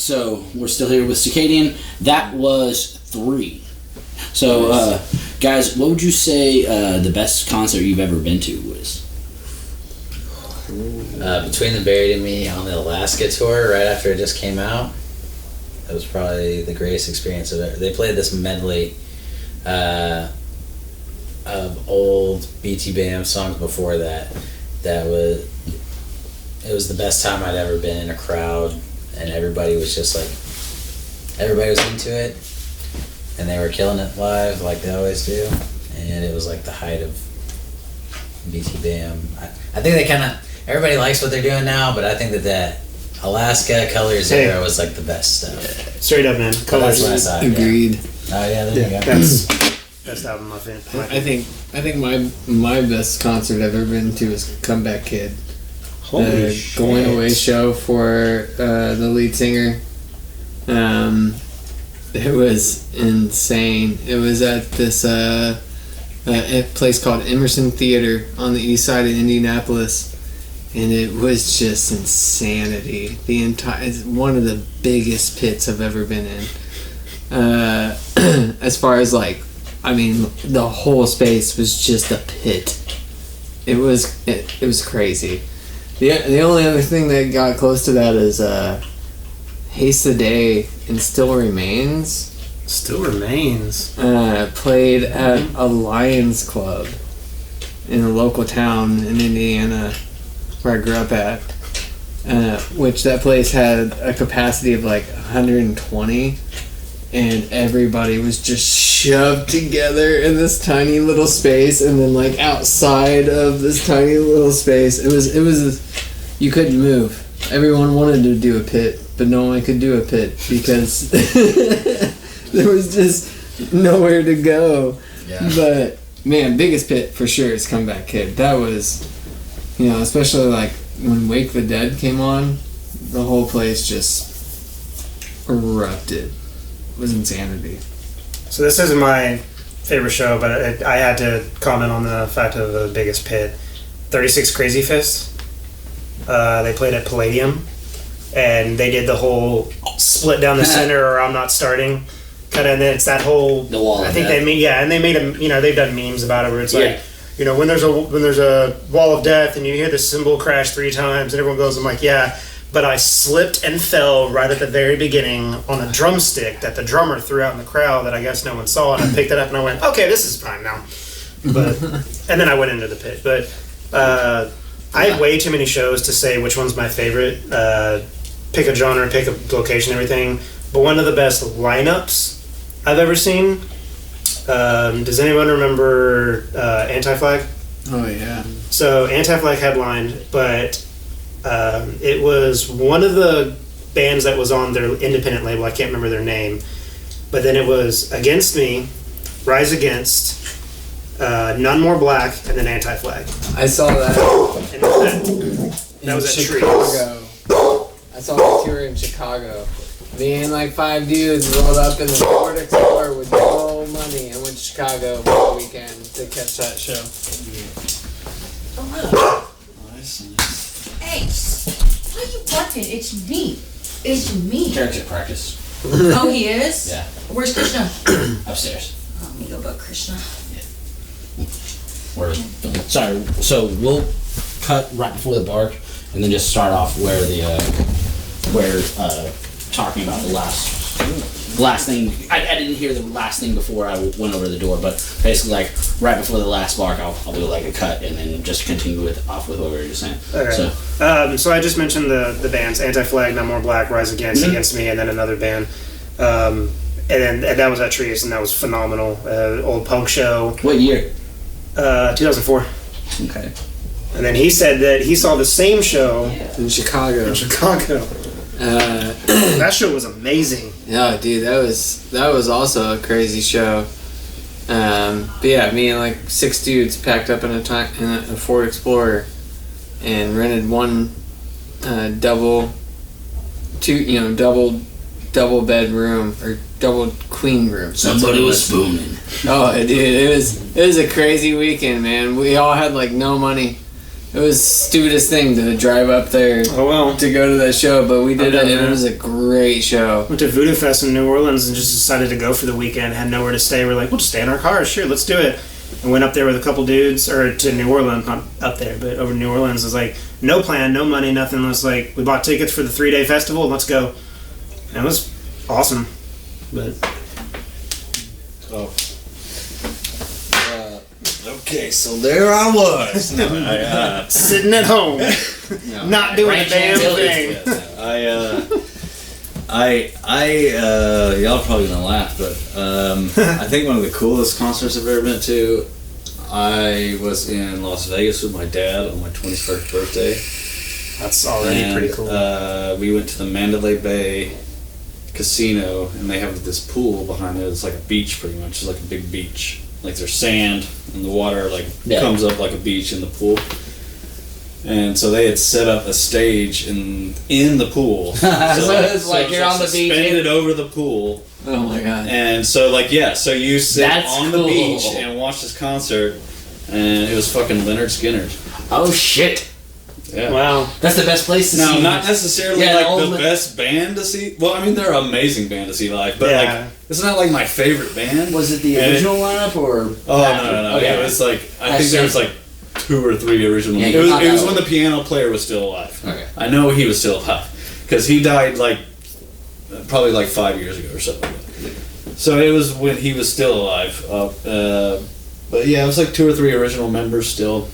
Speaker 1: So we're still here with Circadian. That was 3. So, guys, what would you say the best concert you've ever been to was?
Speaker 5: Between the Buried and Me on the Alaska tour, right after it just came out, that was probably the greatest experience of it. They played this medley of old BT Bam songs before that. It was the best time I'd ever been in a crowd, and everybody was just like, everybody was into it, and they were killing it live like they always do, and it was like the height of BT Bam. I think they kind of, everybody likes what they're doing now, but I think that Alaska Colors era was like the best stuff.
Speaker 3: Straight up, man. Colors.
Speaker 5: That's what I saw,
Speaker 6: Agreed.
Speaker 5: Yeah. Oh yeah, there you go.
Speaker 3: That's best album I've been.
Speaker 6: I think my best concert I've ever been to was Comeback Kid.
Speaker 3: Holy shit.
Speaker 6: Going away show for the lead singer. It was insane. It was at this a place called Emerson Theater on the east side of Indianapolis, and it was just insanity. It's one of the biggest pits I've ever been in. As far as like, I mean, the whole space was just a pit. It was crazy. The only other thing that got close to that is Haste the Day and Still Remains.
Speaker 3: Still Remains.
Speaker 6: Played at a Lions Club in a local town in Indiana where I grew up at, which that place had a capacity of like 120, and everybody was just shoved together in this tiny little space, and then like outside of this tiny little space, it was you couldn't move. Everyone wanted to do a pit, but no one could do a pit because there was just nowhere to go.
Speaker 1: Yeah.
Speaker 6: But man, biggest pit for sure is Comeback Kid. That was, especially like when Wake the Dead came on, the whole place just erupted. It was insanity.
Speaker 3: So this isn't my favorite show, but I had to comment on the fact of the biggest pit. 36 Crazy Fist. They played at Palladium, and they did the whole split down the center or I'm not starting. Kind of, and then it's that whole.
Speaker 1: The wall.
Speaker 3: I think they made and they made them. They've done memes about it where it's
Speaker 1: Yeah.
Speaker 3: like, when there's a wall of death and you hear the cymbal crash 3 times and everyone goes, I'm like, yeah. But I slipped and fell right at the very beginning on a drumstick that the drummer threw out in the crowd that I guess no one saw, and I picked it up and I went, okay, this is fine now. But and then I went into the pit. But I have way too many shows to say which one's my favorite. Pick a genre, pick a location, everything. But one of the best lineups I've ever seen. Does anyone remember Anti-Flag?
Speaker 6: Oh yeah.
Speaker 3: So Anti-Flag headlined, but it was one of the bands that was on their independent label. I can't remember their name, but then it was Against Me, Rise Against, None More Black, and then Anti-Flag.
Speaker 6: I saw that.
Speaker 3: And that was at
Speaker 6: Chicago. I saw the tour in Chicago. Me and like 5 dudes rolled up in the Ford Explorer with no money and went to Chicago for the weekend to catch that show.
Speaker 2: Nice.
Speaker 7: Hey, why are you barking? It's me. It's me.
Speaker 1: Character practice.
Speaker 7: Oh, he is?
Speaker 1: Yeah.
Speaker 7: Where's Krishna?
Speaker 1: Upstairs.
Speaker 7: Oh, let me go about Krishna.
Speaker 1: Sorry. So we'll cut right before the bark, and then just start off where talking about the last thing. I didn't hear the last thing before I went over the door, but basically like right before the last bark, I'll do like a cut and then just continue off with what we were just saying.
Speaker 3: Okay. So I just mentioned the bands Anti-Flag, None More Black, Rise Against, Against Me, and then another band. And that was at Trius, and that was phenomenal. Old punk show.
Speaker 1: What year?
Speaker 3: 2004.
Speaker 1: Okay.
Speaker 3: And then he said that he saw the same show
Speaker 6: In Chicago.
Speaker 3: in Chicago. That show was amazing.
Speaker 6: Yeah, dude, that was also a crazy show. But yeah, me and like 6 dudes packed up in a Ford Explorer and rented one double bedroom or double queen room.
Speaker 1: Somebody was spooning.
Speaker 6: Oh, dude, it was a crazy weekend, man. We all had like no money, It was the stupidest thing to drive up there
Speaker 3: Oh well.
Speaker 6: to go to that show, but we did
Speaker 3: I've
Speaker 6: it,
Speaker 3: done
Speaker 6: and it
Speaker 3: that.
Speaker 6: was a great show.
Speaker 3: Went to Voodoo Fest in New Orleans and just decided to go for the weekend. Had nowhere to stay. We're like, we'll just stay in our cars. Sure, let's do it. And went up there with a couple dudes, or to New Orleans, not up there, but over to New Orleans. It was like, no plan, no money, nothing. It was like, we bought tickets for the 3-day festival. Let's go. And it was awesome. But
Speaker 2: Okay, so there I was. No,
Speaker 3: sitting at home, not doing a
Speaker 1: Ranch
Speaker 3: damn
Speaker 1: Antilles.
Speaker 3: thing.
Speaker 2: y'all are probably gonna laugh, but I think one of the coolest concerts I've ever been to, I was in Las Vegas with my dad on my 21st birthday.
Speaker 3: That's already
Speaker 2: And,
Speaker 3: pretty cool.
Speaker 2: We went to the Mandalay Bay Casino, and they have this pool behind it. It's like a beach, pretty much. It's like a big beach. Like there's sand, and the water comes up like a beach in the pool. And so they had set up a stage in the pool.
Speaker 1: So it's like you're on the beach.
Speaker 2: Suspended over the pool.
Speaker 6: Oh my god.
Speaker 2: And so so you sit
Speaker 1: That's
Speaker 2: on the
Speaker 1: cool.
Speaker 2: beach and watch this concert, and it was fucking Leonard Skinner.
Speaker 1: Oh shit!
Speaker 2: Yeah.
Speaker 3: Wow.
Speaker 1: That's the best place to
Speaker 2: No,
Speaker 1: see.
Speaker 2: not necessarily
Speaker 1: Yeah,
Speaker 2: like
Speaker 1: all
Speaker 2: the
Speaker 1: the-
Speaker 2: best band to see. Well, I mean, they're an amazing band to see live, but
Speaker 3: Yeah.
Speaker 2: like it's not like my favorite band.
Speaker 1: Was it the
Speaker 2: And
Speaker 1: original lineup or?
Speaker 2: Oh
Speaker 1: after?
Speaker 2: no!
Speaker 1: Okay.
Speaker 2: It was like I
Speaker 1: I
Speaker 2: think there
Speaker 1: see.
Speaker 2: was like 2 or 3 original.
Speaker 1: Yeah,
Speaker 2: it
Speaker 1: you're
Speaker 2: was,
Speaker 1: not
Speaker 2: it was
Speaker 1: that
Speaker 2: when
Speaker 1: old.
Speaker 2: the piano player was still alive.
Speaker 1: Okay.
Speaker 2: I know he was still alive because he died like probably like 5 years ago or something. So it was when he was still alive. But yeah, it was like 2 or 3 original members still,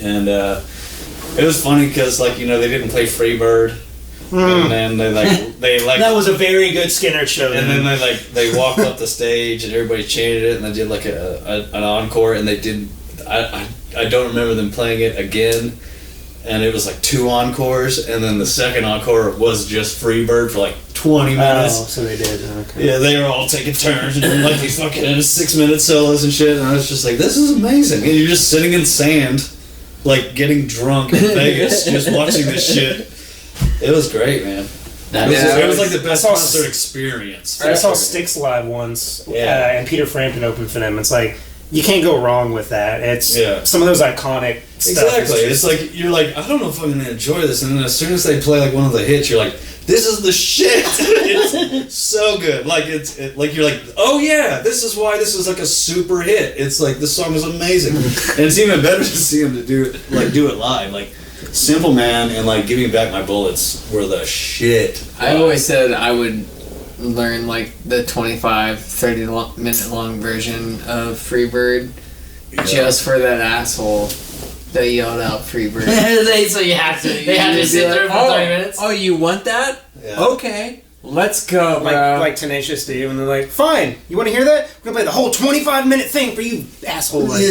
Speaker 2: and it was funny because they didn't play Freebird, and then they
Speaker 3: That was a very good Skinner show.
Speaker 2: and then they walked up the stage and everybody chanted it, and they did like an encore, and they did. I don't remember them playing it again, and it was like 2 encores, and then the second encore was just Freebird for like 20 minutes.
Speaker 3: Oh, so they did. Okay.
Speaker 2: Yeah, they were all taking turns and doing like these fucking 6-minute solos and shit, and I was just like, this is amazing. And you're just sitting in sand, like getting drunk in Vegas, just watching this shit. It was great, man. It was like the best
Speaker 3: I saw
Speaker 2: concert experience.
Speaker 3: I saw Styx live once,
Speaker 2: Yeah.
Speaker 3: and Peter Frampton opened for them. It's like, you can't go wrong with that. It's some of those iconic stuff.
Speaker 2: Exactly. It's like you're like, I don't know if I'm gonna enjoy this, and then as soon as they play like one of the hits, you're like, this is the shit. It's so good. Like like you're like, oh yeah, this is why this is like a super hit. It's like this song is amazing, and it's even better to see him do it live. Like Simple Man and like Give Me Back My Bullets were the shit.
Speaker 6: I always said I would learn like the 25-30 minute long version of Freebird just for that asshole that yelled out Freebird.
Speaker 1: So you have to. They have to sit there for 30 minutes.
Speaker 6: Oh, you want that?
Speaker 2: Yeah.
Speaker 6: Okay, let's go, bro.
Speaker 3: like Tenacious D, and they're like, fine, you want to hear that? We're going to play the whole 25-minute thing for you, asshole. Like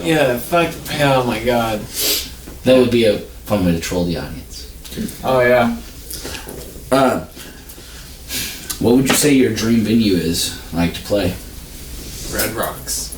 Speaker 6: yeah, fuck. Oh my god.
Speaker 1: That would be a fun way to troll the audience.
Speaker 6: Oh yeah.
Speaker 1: What would you say your dream venue is like to play?
Speaker 6: Red Rocks.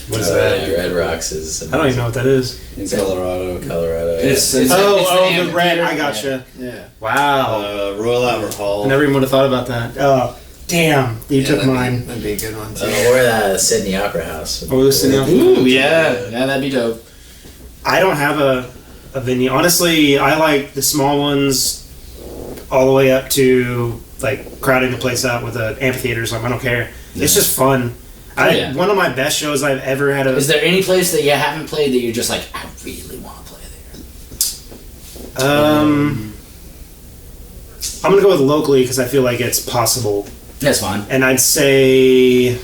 Speaker 3: What is that?
Speaker 5: Red Rocks is.
Speaker 3: I don't even know what that is.
Speaker 2: In Colorado.
Speaker 5: Colorado.
Speaker 1: It's
Speaker 3: Oh,
Speaker 1: the
Speaker 3: the red.
Speaker 1: amphitheater.
Speaker 3: I gotcha.
Speaker 6: Yeah.
Speaker 3: Wow.
Speaker 2: Royal Albert Hall.
Speaker 3: I never even would have thought about that. Oh, damn. You took mine.
Speaker 6: That'd be a good one too.
Speaker 5: Or the Sydney Opera House.
Speaker 3: Oh, listen up.
Speaker 1: Ooh, yeah. Yeah, that'd be dope.
Speaker 3: I don't have a venue. Honestly, I like the small ones all the way up to like crowding the place out with an amphitheater or something. I don't care. It's just fun.
Speaker 1: Yeah.
Speaker 3: One of my best shows I've ever had.
Speaker 1: Is there any place that you haven't played that you're just like, I really want to play there?
Speaker 3: I'm gonna go with locally because I feel like it's possible,
Speaker 1: That's fine.
Speaker 3: and I'd say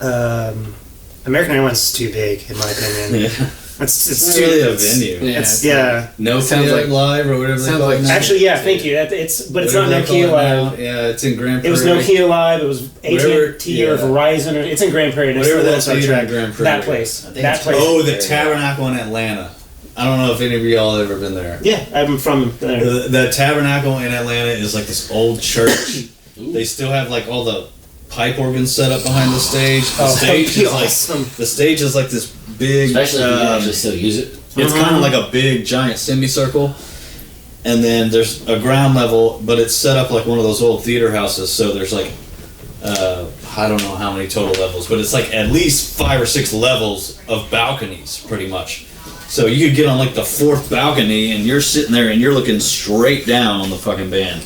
Speaker 3: American Airlines is too big in my opinion. It's
Speaker 2: It's
Speaker 3: too.
Speaker 2: not really a
Speaker 3: it's-
Speaker 2: venue.
Speaker 3: It's yeah.
Speaker 2: No
Speaker 6: Sounds like-
Speaker 2: Live or whatever they
Speaker 6: sounds
Speaker 2: call
Speaker 6: like-
Speaker 2: it now.
Speaker 3: Actually, yeah. Thank you. It's but it's not
Speaker 2: Whatever they
Speaker 3: Nokia
Speaker 2: call it now.
Speaker 3: Live.
Speaker 2: Yeah, it's in Grand
Speaker 3: It was
Speaker 2: Prairie.
Speaker 3: Nokia Live. It was AT&T or
Speaker 2: yeah.
Speaker 3: Verizon. Or, it's in Grand Prairie. It's
Speaker 2: Whatever
Speaker 3: the
Speaker 2: that's
Speaker 3: website
Speaker 2: in
Speaker 3: track.
Speaker 2: Grand Prairie.
Speaker 3: That place.
Speaker 1: I think
Speaker 3: That
Speaker 1: it's
Speaker 3: place.
Speaker 2: Oh, the Tabernacle in Atlanta. I don't know if any of y'all have ever been there.
Speaker 3: Yeah, I'm from there.
Speaker 2: The Tabernacle in Atlanta is like this old church. They still have like all the pipe organs set up behind the stage. The stage is like
Speaker 3: awesome.
Speaker 2: the stage is like this big.
Speaker 1: Especially if you actually still use it.
Speaker 2: It's kind of like a big giant semicircle, and then there's a ground level, but it's set up like one of those old theater houses. So there's like I don't know how many total levels, but it's like at least 5 or 6 levels of balconies, pretty much. So you could get on like the 4th balcony, and you're sitting there and you're looking straight down on the fucking band.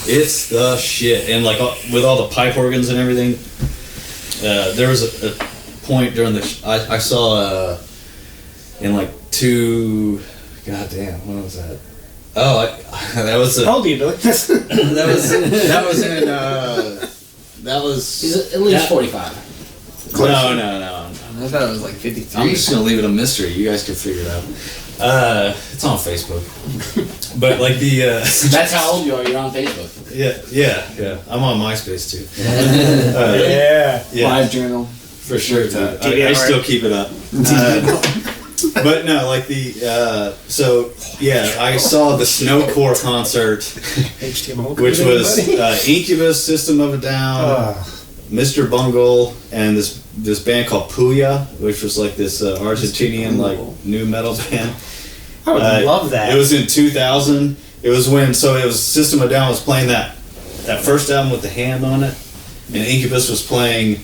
Speaker 2: It's the shit, and like with all the pipe organs and everything. There was a point during the I saw in like 2. Goddamn, what was that? Oh, that was
Speaker 3: How old are you, Billy?
Speaker 2: that was
Speaker 1: He's at least 45.
Speaker 2: no.
Speaker 6: I thought it was like 53.
Speaker 2: I'm just gonna leave it a mystery. You guys can figure it out. It's on Facebook. But like the
Speaker 1: That's how old you are. You're on Facebook.
Speaker 2: yeah. I'm on MySpace too.
Speaker 3: Yeah.
Speaker 6: Live journal.
Speaker 2: For sure, dude. I
Speaker 3: DVR.
Speaker 2: still keep it up. But no, like the so yeah, I saw the Snowcore concert,
Speaker 3: HTML.
Speaker 2: which was Incubus, System of a Down, Mr. Bungle, and this band called Puya, which was like this Argentinian like new metal band.
Speaker 3: I would love that.
Speaker 2: It was in 2000. It was when System of a Down was playing that first album with the hand on it, and Incubus was playing.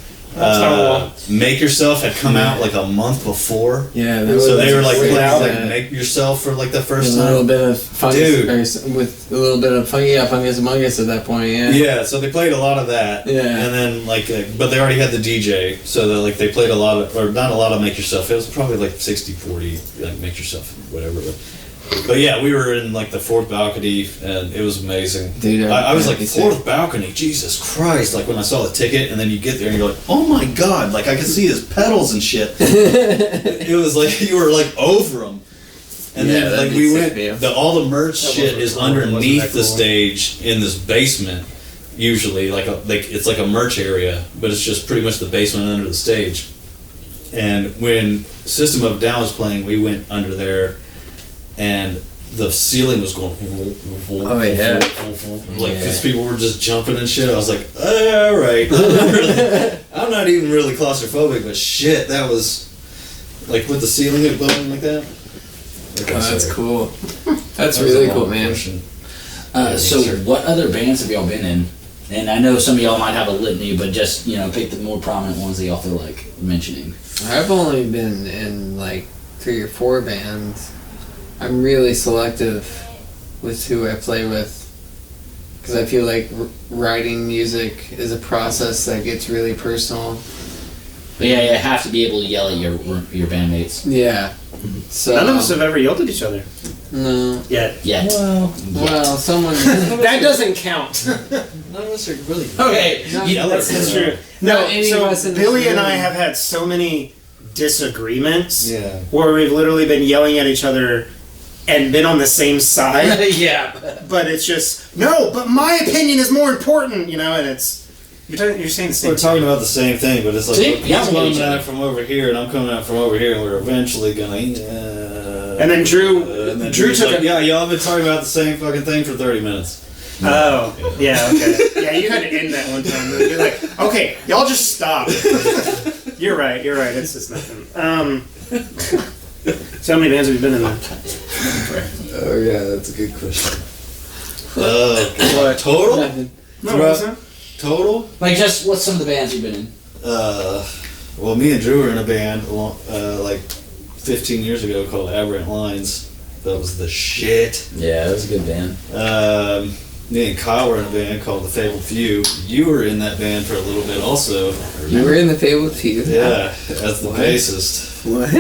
Speaker 2: Make Yourself had come out like a month before.
Speaker 6: Yeah,
Speaker 2: So they were like playing
Speaker 6: out
Speaker 2: like Make Yourself for like the first
Speaker 6: a
Speaker 2: time.
Speaker 6: little bit of fungus,
Speaker 2: Dude.
Speaker 6: with a little bit of Fungus Among Us at that point. Yeah.
Speaker 2: Yeah, so they played a lot of that.
Speaker 6: Yeah.
Speaker 2: And then like, but they already had the DJ, so they played a lot of, or not a lot of Make Yourself. It was probably like 60-40, like Make Yourself, whatever. But yeah, we were in like the 4th balcony, and it was amazing.
Speaker 6: Dude,
Speaker 2: I was like,
Speaker 6: that'd be
Speaker 2: 4th balcony, Jesus Christ! Like when I saw the ticket, and then you get there and you're like, oh my god! Like I could see his pedals and shit. It was like you were like over them. And
Speaker 6: Yeah,
Speaker 2: then
Speaker 6: that'd
Speaker 2: like
Speaker 6: be
Speaker 2: we
Speaker 6: sick,
Speaker 2: went,
Speaker 6: yeah.
Speaker 2: all the merch shit
Speaker 3: wasn't
Speaker 2: is
Speaker 3: cool. It wasn't
Speaker 2: underneath
Speaker 3: that
Speaker 2: the
Speaker 3: cool.
Speaker 2: stage in this basement. Usually, like it's like a merch area, but it's just pretty much the basement under the stage. And when System of a Down was playing, we went under there, and the ceiling was going.
Speaker 6: Oh, yeah.
Speaker 2: Like because people were just jumping and shit. I was like, all right. I'm not even really claustrophobic, but shit, that was like with the ceiling going like that. Like
Speaker 6: Oh, that's
Speaker 2: sorry.
Speaker 6: cool. That's
Speaker 2: That was
Speaker 6: really
Speaker 2: a
Speaker 6: cool,
Speaker 2: long
Speaker 6: man.
Speaker 2: question.
Speaker 1: So what other bands have y'all been in? And I know some of y'all might have a litany, but just pick the more prominent ones that y'all feel like mentioning.
Speaker 6: I've only been in like 3 or 4 bands. I'm really selective with who I play with, because I feel like writing music is a process that gets really personal.
Speaker 1: But yeah, you have to be able to yell at your bandmates.
Speaker 6: Yeah. So
Speaker 3: None of us have ever yelled at each other.
Speaker 6: No.
Speaker 3: Yet.
Speaker 1: Yeah.
Speaker 6: Well, someone.
Speaker 3: That doesn't count.
Speaker 2: None of us are really.
Speaker 1: Okay.
Speaker 3: That's true.
Speaker 6: No, any of us
Speaker 3: So
Speaker 6: in this
Speaker 3: Billy and
Speaker 6: room-
Speaker 3: I have had so many disagreements
Speaker 2: Yeah.
Speaker 3: where we've literally been yelling at each other and been on the same side.
Speaker 1: Yeah.
Speaker 3: But it's just, no, but my opinion is more important, and it's, you're saying the same
Speaker 2: We're talking about the same thing, but it's like
Speaker 1: See?
Speaker 2: he's
Speaker 1: Yelling at each
Speaker 2: coming
Speaker 1: other.
Speaker 2: out from over here, and I'm coming out from over here, and we're eventually gonna.
Speaker 3: And then Drew
Speaker 2: Drew
Speaker 3: Drew's
Speaker 2: took
Speaker 3: like,
Speaker 2: yeah, y'all have been talking about the same fucking thing for 30 minutes.
Speaker 3: oh, yeah, okay. Yeah, you had to end that one time. You're like, okay, y'all just stop. You're right, it's just nothing. So how many bands have you been in then?
Speaker 2: Oh yeah, that's a good question. What total?
Speaker 3: No, what's that?
Speaker 2: Total?
Speaker 1: Like, just what's some of the bands you've been in?
Speaker 2: Well, me and Drew were in a band like 15 years ago called Aberrant Lines. That was the shit.
Speaker 5: Yeah, that was a good band.
Speaker 2: Me and Kyle were in a band called The Fabled Few. You were in that band for a little bit also.
Speaker 6: You were in the Fabled Few.
Speaker 2: Yeah, as the
Speaker 6: What?
Speaker 2: bassist.
Speaker 6: What?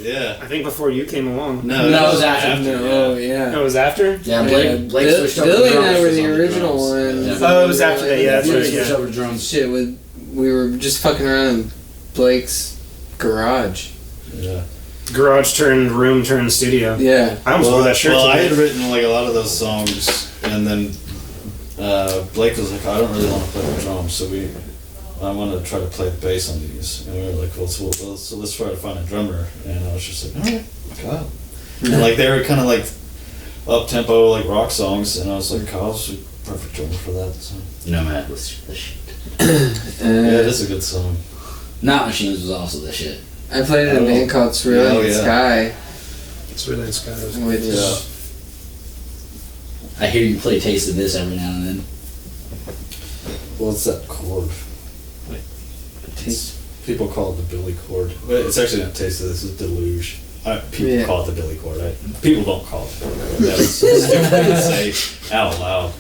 Speaker 2: Yeah.
Speaker 3: I think before you came along.
Speaker 2: No,
Speaker 1: No,
Speaker 2: that
Speaker 1: it was after.
Speaker 6: No, oh yeah.
Speaker 3: No, it was after?
Speaker 1: Yeah, Blake switched over to
Speaker 6: Billy and I
Speaker 1: drums.
Speaker 6: were the
Speaker 1: On
Speaker 6: original
Speaker 1: drums.
Speaker 6: ones.
Speaker 1: Yeah.
Speaker 3: Oh, it was after that, yeah, that's
Speaker 1: Blake
Speaker 3: right,
Speaker 1: switched
Speaker 3: yeah.
Speaker 1: over to drums.
Speaker 6: Shit, we were just fucking around in Blake's garage.
Speaker 2: Yeah.
Speaker 3: Garage turned room turned studio.
Speaker 6: Yeah.
Speaker 3: I almost wore that shirt
Speaker 2: Well, I
Speaker 3: today.
Speaker 2: had written like a lot of those songs, and then Blake was like, "I don't really want to play the drums, so I want to try to play the bass on these." And we were like, "Well, so let's try to find a drummer." And I was just like, "All right, Kyle." And like they were kind of like up tempo like rock songs, and I was like, "Kyle's a perfect drummer for that." So.
Speaker 1: Nomad was the shit.
Speaker 2: Yeah, it is a good song.
Speaker 1: Not Machines was also the shit.
Speaker 6: I played in a band called Circadian
Speaker 2: Oh, yeah.
Speaker 6: Sky,
Speaker 3: It's really Skies.
Speaker 6: which
Speaker 2: Yeah.
Speaker 1: I hear you play Taste of This every now and then.
Speaker 2: What's that chord? People call it the Billy cord. But it's actually not taste of this. It's deluge. People call it the Billy cord. People don't call it. That was stupid to say out loud.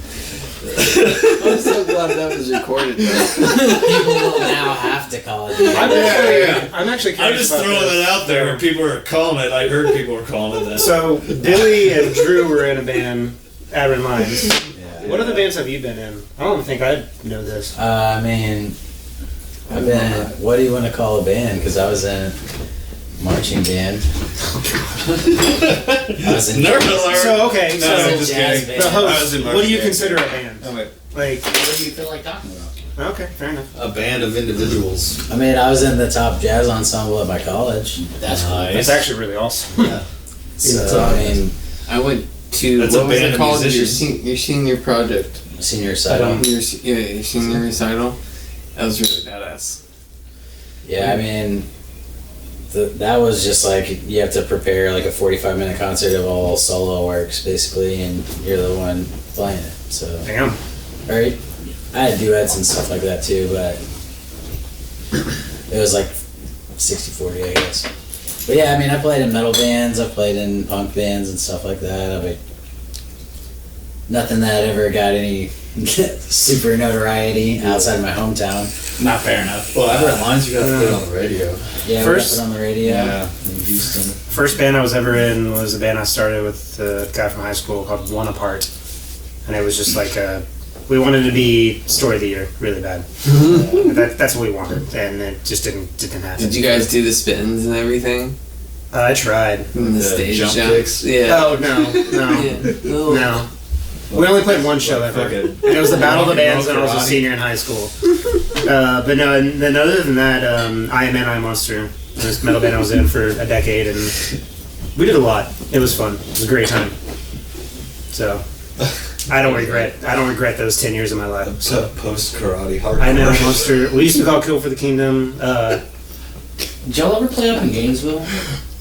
Speaker 6: I'm so glad that was recorded.
Speaker 5: People will now have to call it.
Speaker 3: I'm actually
Speaker 2: I'm
Speaker 3: curious
Speaker 2: just
Speaker 3: about
Speaker 2: throwing
Speaker 3: this.
Speaker 2: it out there. People are calling it. I heard people were calling it that.
Speaker 3: So Billy and Drew were in a band, Adrian Lines.
Speaker 5: Yeah.
Speaker 3: What other bands have you been in? I don't think I know this.
Speaker 5: I mean, I've been. What do you want to call a band? Because I was in a marching band. I was in
Speaker 2: Nerd alert.
Speaker 3: So okay,
Speaker 2: No,
Speaker 3: so
Speaker 2: just
Speaker 5: jazz
Speaker 2: kidding.
Speaker 5: band.
Speaker 3: the
Speaker 2: I
Speaker 3: host,
Speaker 2: was in
Speaker 3: what do you
Speaker 2: marching
Speaker 3: consider a band?
Speaker 2: Oh, wait.
Speaker 3: Like,
Speaker 1: What do you feel like talking about?
Speaker 3: okay, fair enough.
Speaker 2: A band of individuals.
Speaker 5: I mean, I was in the top jazz ensemble at my college.
Speaker 1: That's cool.
Speaker 2: Nice.
Speaker 3: That's actually really awesome.
Speaker 2: Yeah.
Speaker 5: So I mean,
Speaker 6: I went to
Speaker 2: That's
Speaker 6: what
Speaker 2: a
Speaker 6: was
Speaker 2: band
Speaker 6: it
Speaker 2: of
Speaker 6: called? Your,
Speaker 2: musicians.
Speaker 6: your senior project.
Speaker 5: senior recital.
Speaker 6: Your senior recital. That was really badass.
Speaker 5: Yeah, I mean, that was just like you have to prepare like a 45-minute concert of all solo works basically, and you're the one playing it. So,
Speaker 3: Damn.
Speaker 5: right? I had duets and stuff like that too, but it was like 60-40, I guess. But yeah, I mean, I played in metal bands, I played in punk bands and stuff like that. I mean, nothing that ever got any super notoriety outside of my hometown.
Speaker 1: Not fair enough.
Speaker 2: Well, Everett Lines, you got to put it on the radio.
Speaker 5: Yeah,
Speaker 3: First-
Speaker 5: we got it on the radio.
Speaker 2: in Houston.
Speaker 3: First band I was ever in was a band I started with a guy from high school called One Apart. And it was just like we wanted to be story of the year really bad. That's what we wanted, and it just didn't happen.
Speaker 6: Did you guys do the spins and everything?
Speaker 3: I tried.
Speaker 6: And the
Speaker 2: The
Speaker 6: stage
Speaker 2: jump
Speaker 6: jump?
Speaker 2: kicks?
Speaker 6: Yeah.
Speaker 3: Oh no.
Speaker 6: Yeah. Oh.
Speaker 3: No. We only played one show ever.
Speaker 2: Fucking
Speaker 3: And it was the Battle of the
Speaker 2: rock and
Speaker 3: Bands
Speaker 2: roll
Speaker 3: when I was a
Speaker 2: karate.
Speaker 3: senior in high school. But no, and then other than that, I Am Anti Monster. This metal band I was in for a decade, and we did a lot. It was fun. It was a great time. So I don't regret those 10 years of my life. So
Speaker 2: Post karate hardcore.
Speaker 3: I Am Anti Monster. We used to call Kill for the Kingdom.
Speaker 1: Did y'all ever play up in Gainesville?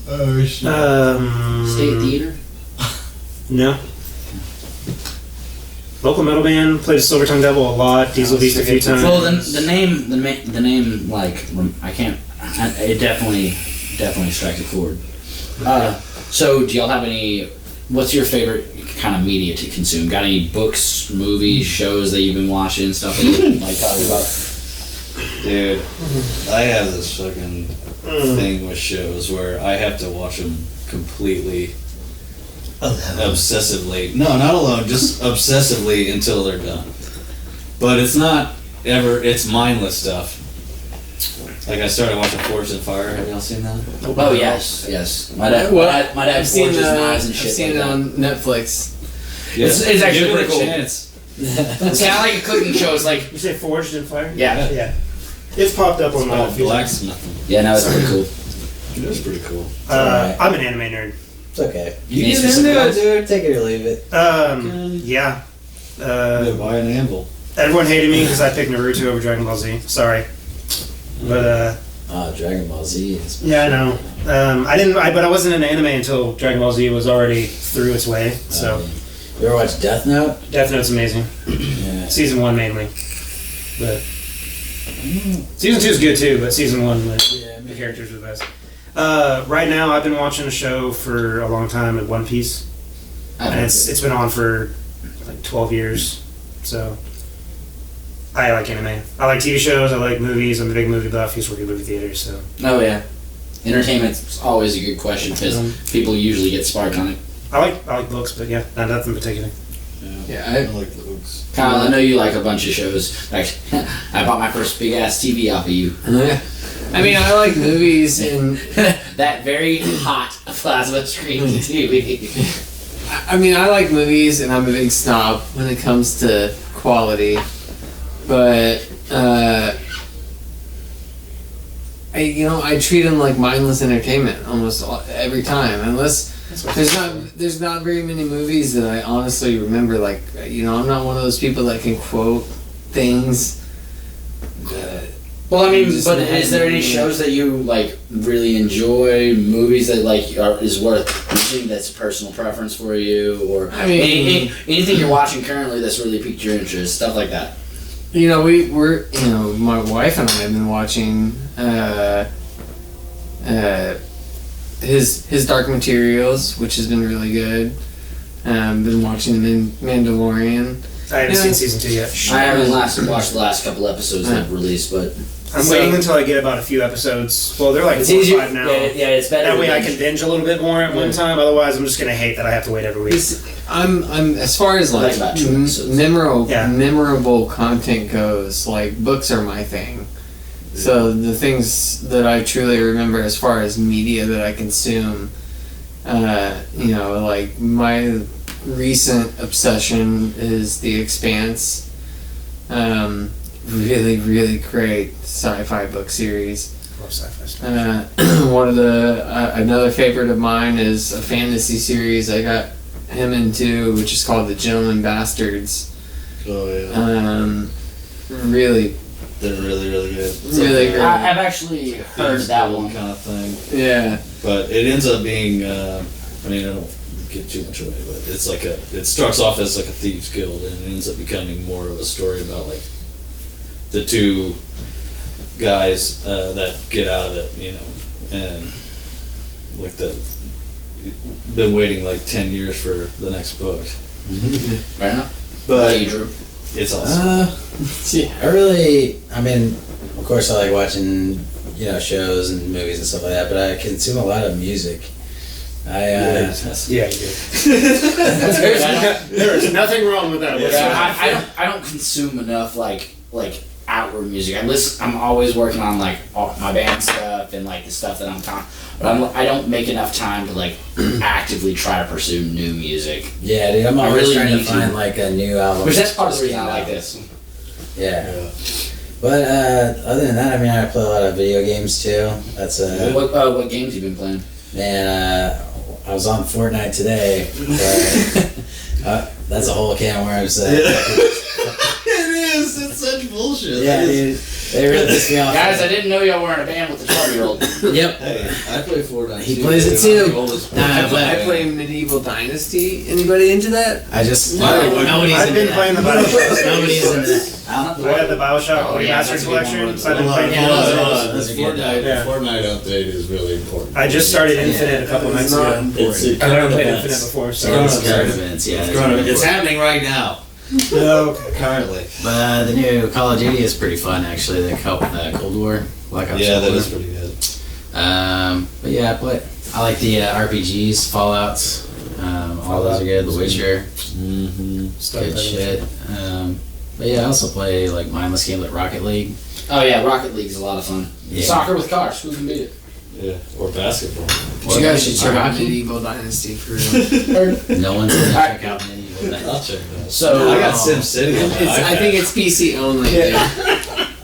Speaker 2: Oh shit.
Speaker 1: State Theater?
Speaker 3: No. Local metal band. Played Silver Tongue Devil a lot. Diesel Beast a few times.
Speaker 1: Well, the name, like, I can't. It definitely strikes a chord. So, do y'all have any? What's your favorite kind of media to consume? Got any books, movies, shows that you've been watching, stuff that you like talking about?
Speaker 2: Dude, I have this fucking thing with shows where I have to watch them completely obsessively. No, not alone, just obsessively until they're done. But it's not ever, it's mindless stuff. Like I started watching Forged in Fire. Have y'all seen that?
Speaker 1: Oh yes. My dad
Speaker 6: I've seen
Speaker 1: forges knives and
Speaker 6: I've
Speaker 1: shit
Speaker 6: seen
Speaker 1: like
Speaker 6: it
Speaker 1: that.
Speaker 6: on Netflix.
Speaker 1: It's actually
Speaker 2: Give it
Speaker 1: pretty
Speaker 2: a
Speaker 1: cool.
Speaker 2: chance.
Speaker 1: See, I like a cooking show. It's like,
Speaker 3: You say Forged in Fire?
Speaker 1: yeah,
Speaker 3: Yeah. It's popped up on
Speaker 2: It's
Speaker 3: my
Speaker 2: called
Speaker 3: feed.
Speaker 2: blacksmithing.
Speaker 1: yeah, no, it's pretty cool.
Speaker 2: It is pretty cool.
Speaker 3: I'm an anime nerd.
Speaker 5: It's okay.
Speaker 1: You
Speaker 5: You
Speaker 1: get
Speaker 5: get
Speaker 1: into
Speaker 5: into
Speaker 1: it,
Speaker 5: it, dude. Take it or leave it.
Speaker 3: Yeah.
Speaker 2: Yeah, buy an anvil.
Speaker 3: Everyone hated me because I picked Naruto over Dragon Ball Z. Sorry. But,
Speaker 5: Dragon Ball Z is.
Speaker 3: yeah, I know. But I wasn't an anime until Dragon Ball Z was already through its way. So,
Speaker 5: You ever watch Death Note?
Speaker 3: Death Note's amazing.
Speaker 5: Yeah.
Speaker 3: Season 1 mainly. But, Season 2 is good too, but Season 1, the characters are the best. Right now, I've been watching a show for a long time at One Piece. And it's been on for like 12 years. So, I like anime. I like TV shows, I like movies. I'm a big movie buff. I used to work at movie theaters, so.
Speaker 1: Oh yeah, entertainment's always a good question because people usually get sparked on it.
Speaker 3: I like books, but yeah, nothing in particular.
Speaker 6: Yeah,
Speaker 2: I like the books.
Speaker 1: Kyle, I know you like a bunch of shows. Like, I bought my first big ass TV off of you.
Speaker 6: I mean, I like movies and
Speaker 1: That very hot plasma screen TV.
Speaker 6: I mean, I like movies and I'm a big snob when it comes to quality, but I treat them like mindless entertainment almost every time, unless there's not very many movies that I honestly remember. Like, I'm not one of those people that can quote things.
Speaker 1: Well, I mean,
Speaker 6: Just
Speaker 1: but
Speaker 6: not
Speaker 1: is there any
Speaker 6: having-
Speaker 1: shows that you like really enjoy? Movies that like is worth watching? That's a personal preference for you, or
Speaker 6: I mean-
Speaker 1: anything you're watching currently that's really piqued your interest, stuff like that.
Speaker 6: You know, my wife and I have been watching his Dark Materials, which has been really good. Been watching Mandalorian.
Speaker 3: I haven't seen season 2 yet.
Speaker 1: I haven't watched the last couple episodes that have released, but
Speaker 3: I'm waiting until I get about a few episodes. Well, they're like
Speaker 1: it's
Speaker 3: 4 or
Speaker 1: easier.
Speaker 3: 5 now.
Speaker 1: Yeah, it's better.
Speaker 3: That way I can binge a little bit more at one time. Otherwise, I'm just gonna hate that I have to wait every week.
Speaker 6: I'm as far as like
Speaker 1: About 2 episodes.
Speaker 6: memorable content goes, like books are my thing. So the things that I truly remember as far as media that I consume, like my recent obsession is The Expanse. Really, really great sci-fi book series.
Speaker 3: Love sci-fi stuff.
Speaker 6: One of the another favorite of mine is a fantasy series I got him into, which is called The Gentleman Bastards.
Speaker 2: Oh yeah.
Speaker 6: Really,
Speaker 2: They're really, really good. It's
Speaker 6: really
Speaker 2: like
Speaker 6: great.
Speaker 1: I've actually heard that one.
Speaker 2: kind of thing.
Speaker 6: Yeah.
Speaker 2: But it ends up being, I don't give too much away, but it's like it starts off as like a thieves guild, and it ends up becoming more of a story about like the two guys that get out of it, and like been waiting like 10 years for the next book.
Speaker 1: Right now.
Speaker 2: But
Speaker 1: you, Drew?
Speaker 2: it's awesome.
Speaker 5: Of course I like watching, shows and movies and stuff like that, but I consume a lot of music.
Speaker 3: Yeah, you do. There is nothing wrong with that.
Speaker 1: I don't consume enough like outward music. I'm always working on like all my band stuff and like the stuff that I'm talking. But I don't make enough time to like actively try to pursue new music.
Speaker 5: Yeah, dude, I'm
Speaker 1: I
Speaker 5: always
Speaker 1: really
Speaker 5: trying to
Speaker 1: need to.
Speaker 5: find like a new album.
Speaker 1: Which that's part of the reason I like this.
Speaker 5: Yeah. But other than that, I play a lot of video games too. That's
Speaker 1: What games you been playing?
Speaker 5: Man, I was on Fortnite today. But, that's a whole can of worms.
Speaker 2: It is. It's such bullshit.
Speaker 5: Yeah, dude. They really piss me off.
Speaker 1: Guys, I didn't know y'all were in a band with a 12-year-old.
Speaker 5: Yep.
Speaker 2: Hey, I play Fortnite.
Speaker 5: He plays it too.
Speaker 6: I play Medieval Dynasty. Anybody into that?
Speaker 5: I just
Speaker 2: Nobody's
Speaker 3: I've been playing the Bioshock.
Speaker 5: Nobody's into that.
Speaker 3: I have the Bioshock Remastered Collection. So I've been playing
Speaker 5: Those are good, though.
Speaker 3: Yeah.
Speaker 2: Fortnite update is really important.
Speaker 3: I just started Infinite a couple nights ago.
Speaker 2: It's
Speaker 3: I never played Infinite before, so
Speaker 5: It's
Speaker 2: happening right now. Currently.
Speaker 5: But the new Call of Duty is pretty fun, actually. The Cold War, Black Ops.
Speaker 2: Yeah, that
Speaker 5: Cold War.
Speaker 2: is pretty good.
Speaker 5: But yeah, I like the RPGs, Fallouts. All those are good. The Witcher, good shit. But yeah, I also play like mindless games like Rocket League.
Speaker 1: Oh yeah, Rocket League's a lot of fun.
Speaker 5: Yeah.
Speaker 1: Soccer with cars, who can beat it?
Speaker 2: Yeah, or basketball.
Speaker 6: You guys should try Medieval Dynasty for real.
Speaker 5: No one's gonna check out Medieval.
Speaker 2: I'll check that.
Speaker 1: So
Speaker 2: I got SimCity on my iPad.
Speaker 6: I think it's PC only. Dude.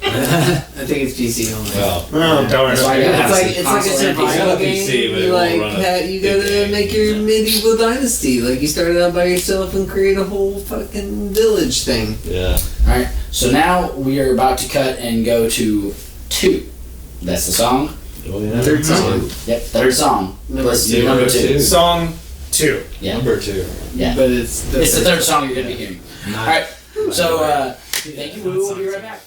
Speaker 6: I think it's PC only.
Speaker 2: Well,
Speaker 3: Oh, darn.
Speaker 1: That's why I gotta have
Speaker 6: It's
Speaker 1: some
Speaker 6: like a
Speaker 1: console and
Speaker 6: survival
Speaker 2: got a
Speaker 6: game.
Speaker 2: PC, but it
Speaker 6: You
Speaker 2: won't run a
Speaker 6: you
Speaker 2: big
Speaker 6: gotta
Speaker 2: game.
Speaker 6: make your medieval dynasty. Like you started out by yourself and create a whole fucking village thing.
Speaker 2: yeah.
Speaker 1: Alright, so now we are about to cut and go to 2. That's the song.
Speaker 2: Oh, yeah.
Speaker 6: Third song.
Speaker 1: Yep, third song. Let's do number 2.
Speaker 3: Song 2.
Speaker 1: Yeah.
Speaker 2: Number 2.
Speaker 1: Yeah.
Speaker 6: But it's
Speaker 1: It's the third song you're gonna be hearing. Alright, so thank you. We will be right back.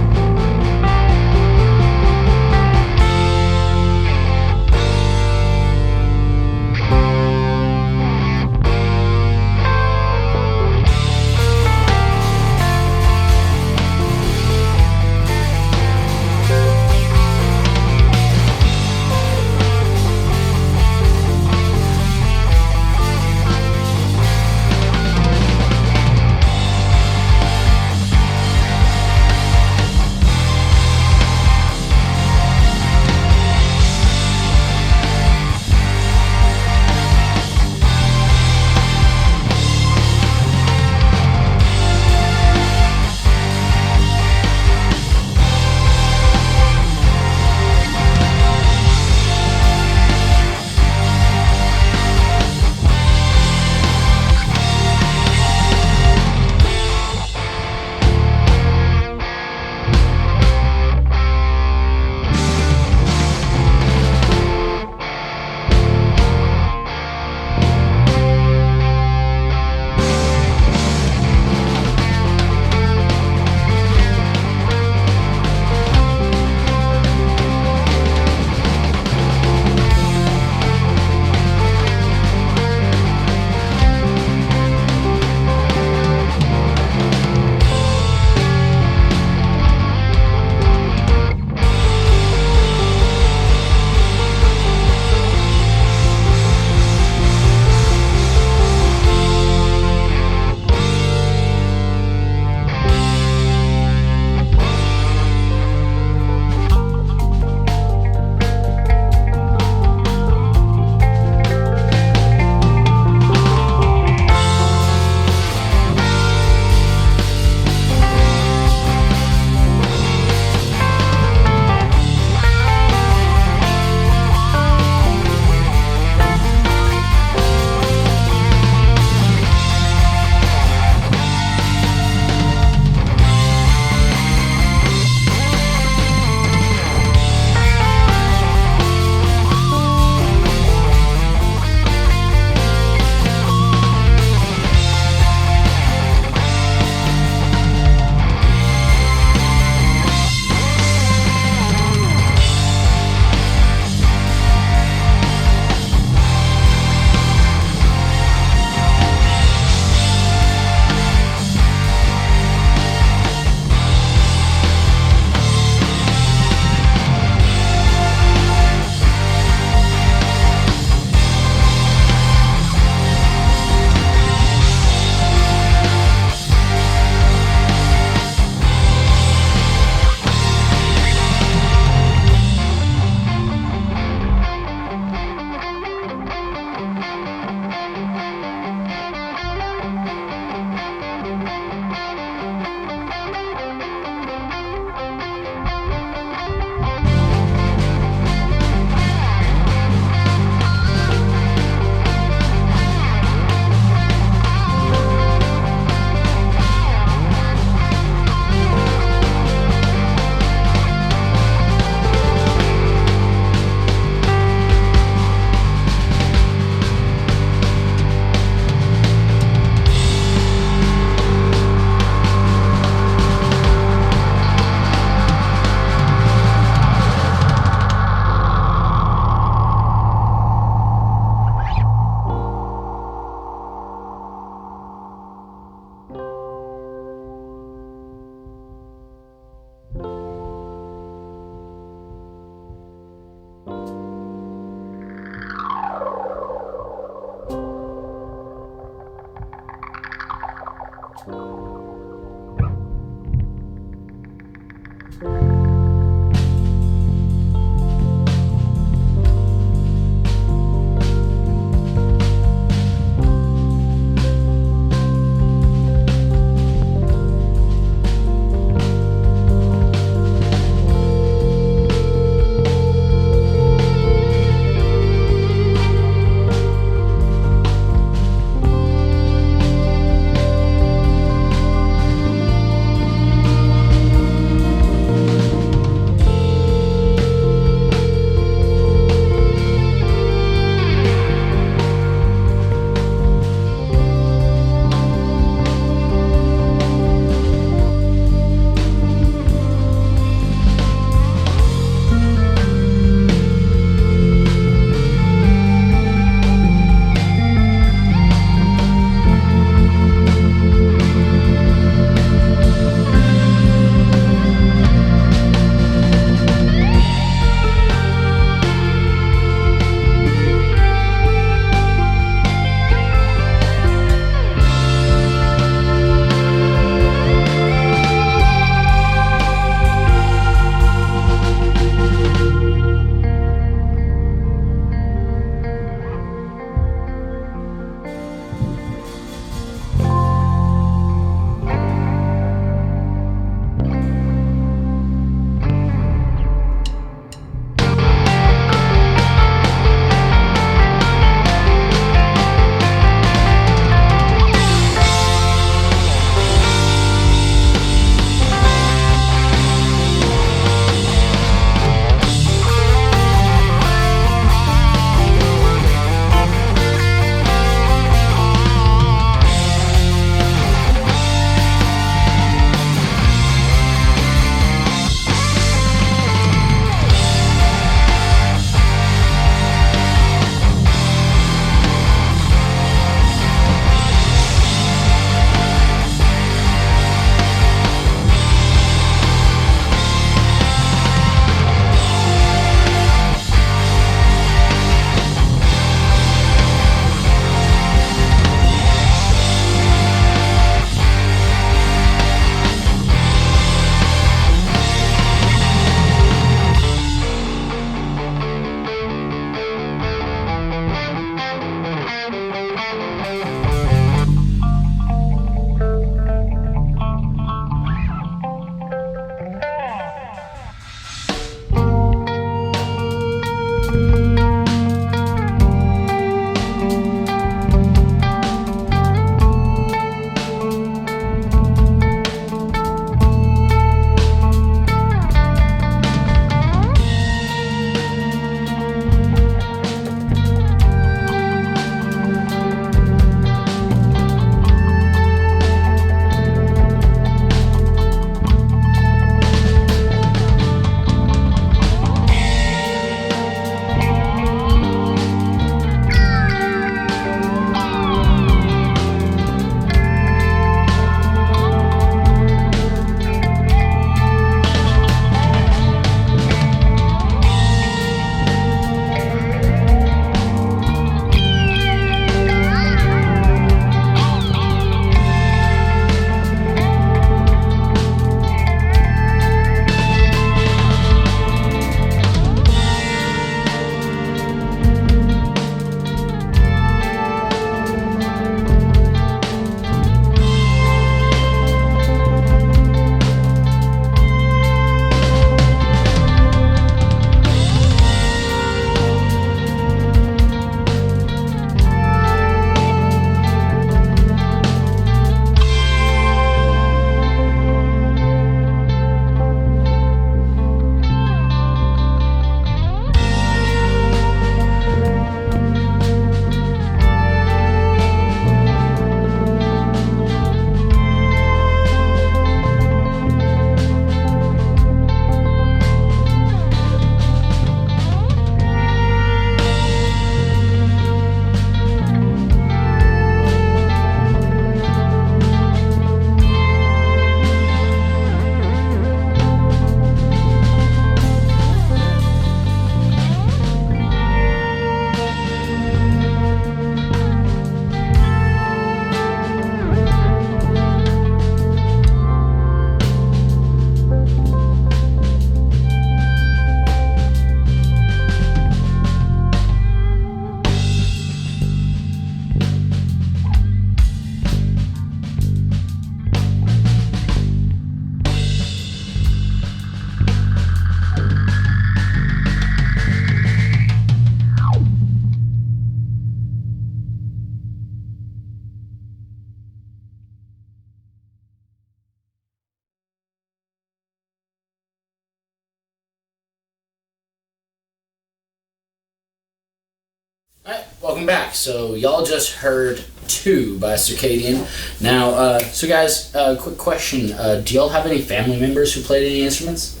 Speaker 1: Alright, welcome back. So y'all just heard 2 by Circadian. Now, so guys, quick question. Do y'all have any family members who played any instruments?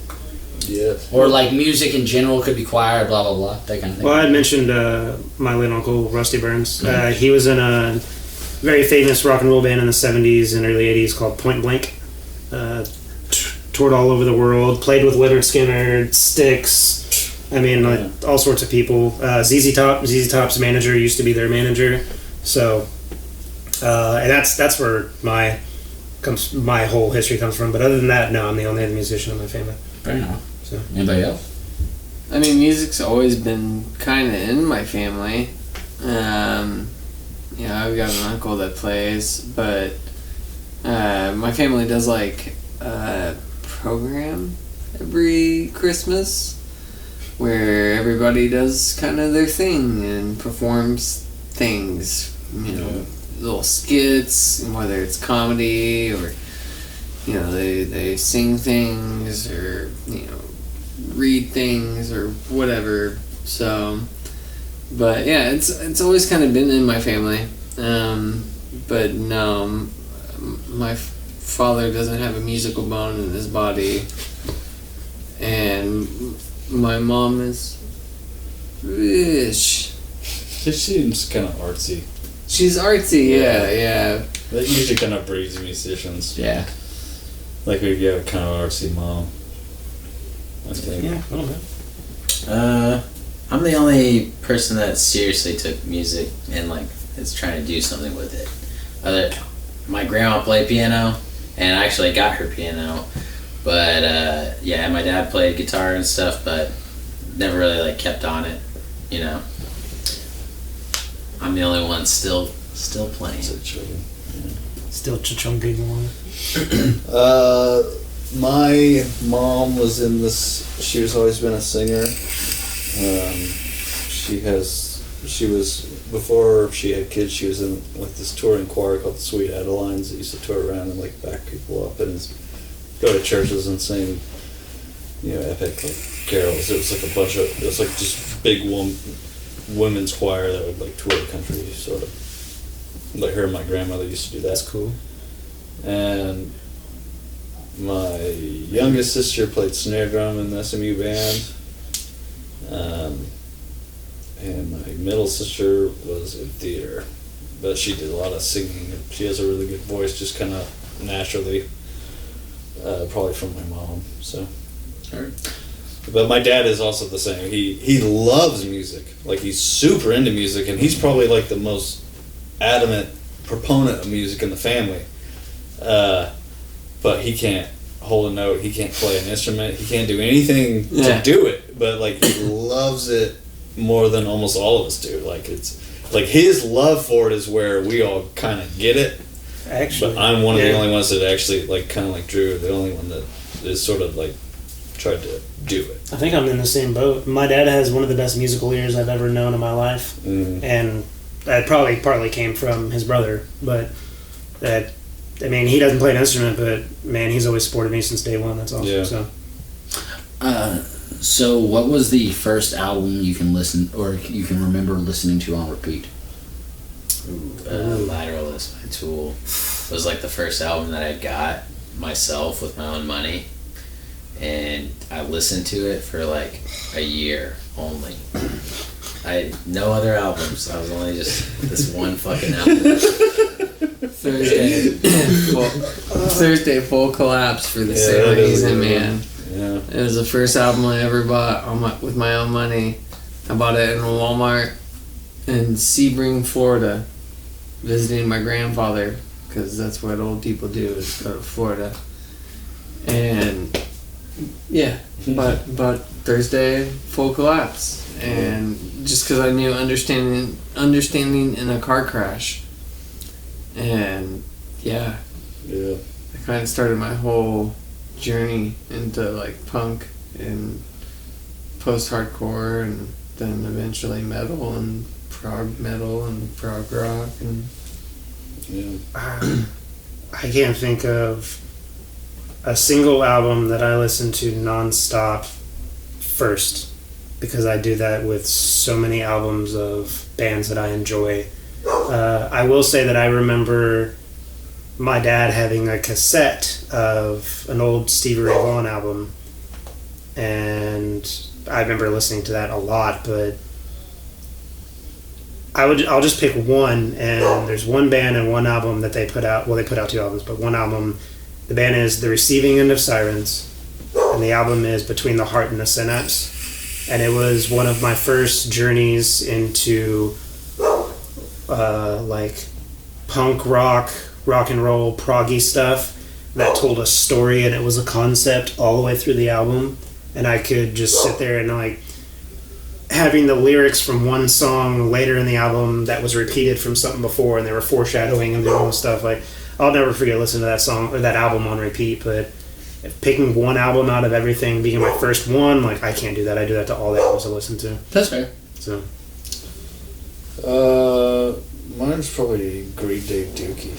Speaker 2: Yes.
Speaker 1: Or like music in general, could be choir, blah blah blah, that kind of thing?
Speaker 3: Well, I had mentioned my late uncle, Rusty Burns. He was in a very famous rock and roll band in the 70s and early 80s called Point Blank. Toured all over the world, played with Leonard Skinner, Styx, I mean, like, all sorts of people. ZZ Top's manager used to be their manager. So, and that's where my whole history comes from. But other than that, no, I'm the only other musician in my family.
Speaker 1: Fair enough.
Speaker 3: So.
Speaker 1: Anybody else?
Speaker 6: I mean, music's always been kind of in my family. I've got an uncle that plays, but my family does like a program every Christmas where everybody does kind of their thing and performs things, little skits, whether it's comedy or, they sing things or, read things or whatever. So, but yeah, it's always kind of been in my family. But no, my father doesn't have a musical bone in his body, and my mom is rich.
Speaker 2: She seems kind of artsy.
Speaker 6: She's artsy, yeah.
Speaker 2: That usually kind of breeds musicians.
Speaker 1: Yeah.
Speaker 2: Like if you have a kind of artsy mom. I think.
Speaker 3: Yeah, I don't know.
Speaker 5: I'm the only person that seriously took music and like is trying to do something with it. My grandma played piano, and I actually got her piano, but my dad played guitar and stuff, but never really like kept on it. I'm the only one still playing.
Speaker 3: Still cha-chunking along.
Speaker 2: My mom was in this. She was always been a singer. She was before she had kids. She was in like this touring choir called the Sweet Adelines that used to tour around and like back people up and go to churches and sing, epic like carols. It was like it was like just big women's choir that would like tour the country, sort of. Like her and my grandmother used to do that.
Speaker 3: That's cool.
Speaker 2: And my youngest sister played snare drum in the SMU band. And my middle sister was in theater, but she did a lot of singing. She has a really good voice, just kind of naturally, probably from my mom. So, but my dad is also the same. He loves music, like he's super into music, and he's probably like the most adamant proponent of music in the family. But he can't hold a note. He can't play an instrument. He can't do anything to do it. But like he loves it more than almost all of us do. Like it's like his love for it is where we all kind of get it.
Speaker 3: Actually,
Speaker 2: but I'm one of the only ones that actually like kind of like Drew, the only one that is sort of like tried to do it.
Speaker 3: I think I'm in the same boat. My dad has one of the best musical ears I've ever known in my life, and that probably partly came from his brother. But he doesn't play an instrument, but man, he's always supported me since day one. That's awesome.
Speaker 2: Yeah.
Speaker 1: So what was the first album you can listen or you can remember listening to on repeat?
Speaker 5: Lateralist by Tool was like the first album that I got myself with my own money, and I listened to it for like a year only. I had no other albums. I was only just this one fucking album.
Speaker 6: Thursday full collapse for the same reason, man.
Speaker 2: Yeah.
Speaker 6: It was the first album I ever bought with my own money. I bought it in Walmart in Sebring, Florida, visiting my grandfather, because that's what old people do, is go to Florida. And but Thursday full collapse, and just because I knew understanding in a car crash, and I kind of started my whole journey into like punk and post-hardcore, and then eventually metal and prog rock, and
Speaker 3: I can't think of a single album that I listened to nonstop first because I do that with so many albums of bands that I enjoy. I will say that I remember my dad having a cassette of an old Stevie Ray Vaughan album, and I remember listening to that a lot, but I'll just pick one, and there's one band and one album that they put out. Well, they put out 2 albums, but one album. The band is The Receiving End of Sirens, and the album is Between the Heart and the Synapse. And it was one of my first journeys into like punk rock, rock and roll, proggy stuff that told a story, and it was a concept all the way through the album. And I could just sit there and like having the lyrics from one song later in the album that was repeated from something before, and they were foreshadowing and doing stuff. Like, I'll never forget listening to that song or that album on repeat. But picking one album out of everything being my first one, like, I can't do that. I do that to all the albums I listen to.
Speaker 1: That's fair.
Speaker 3: So
Speaker 2: mine's probably Green Day Dookie.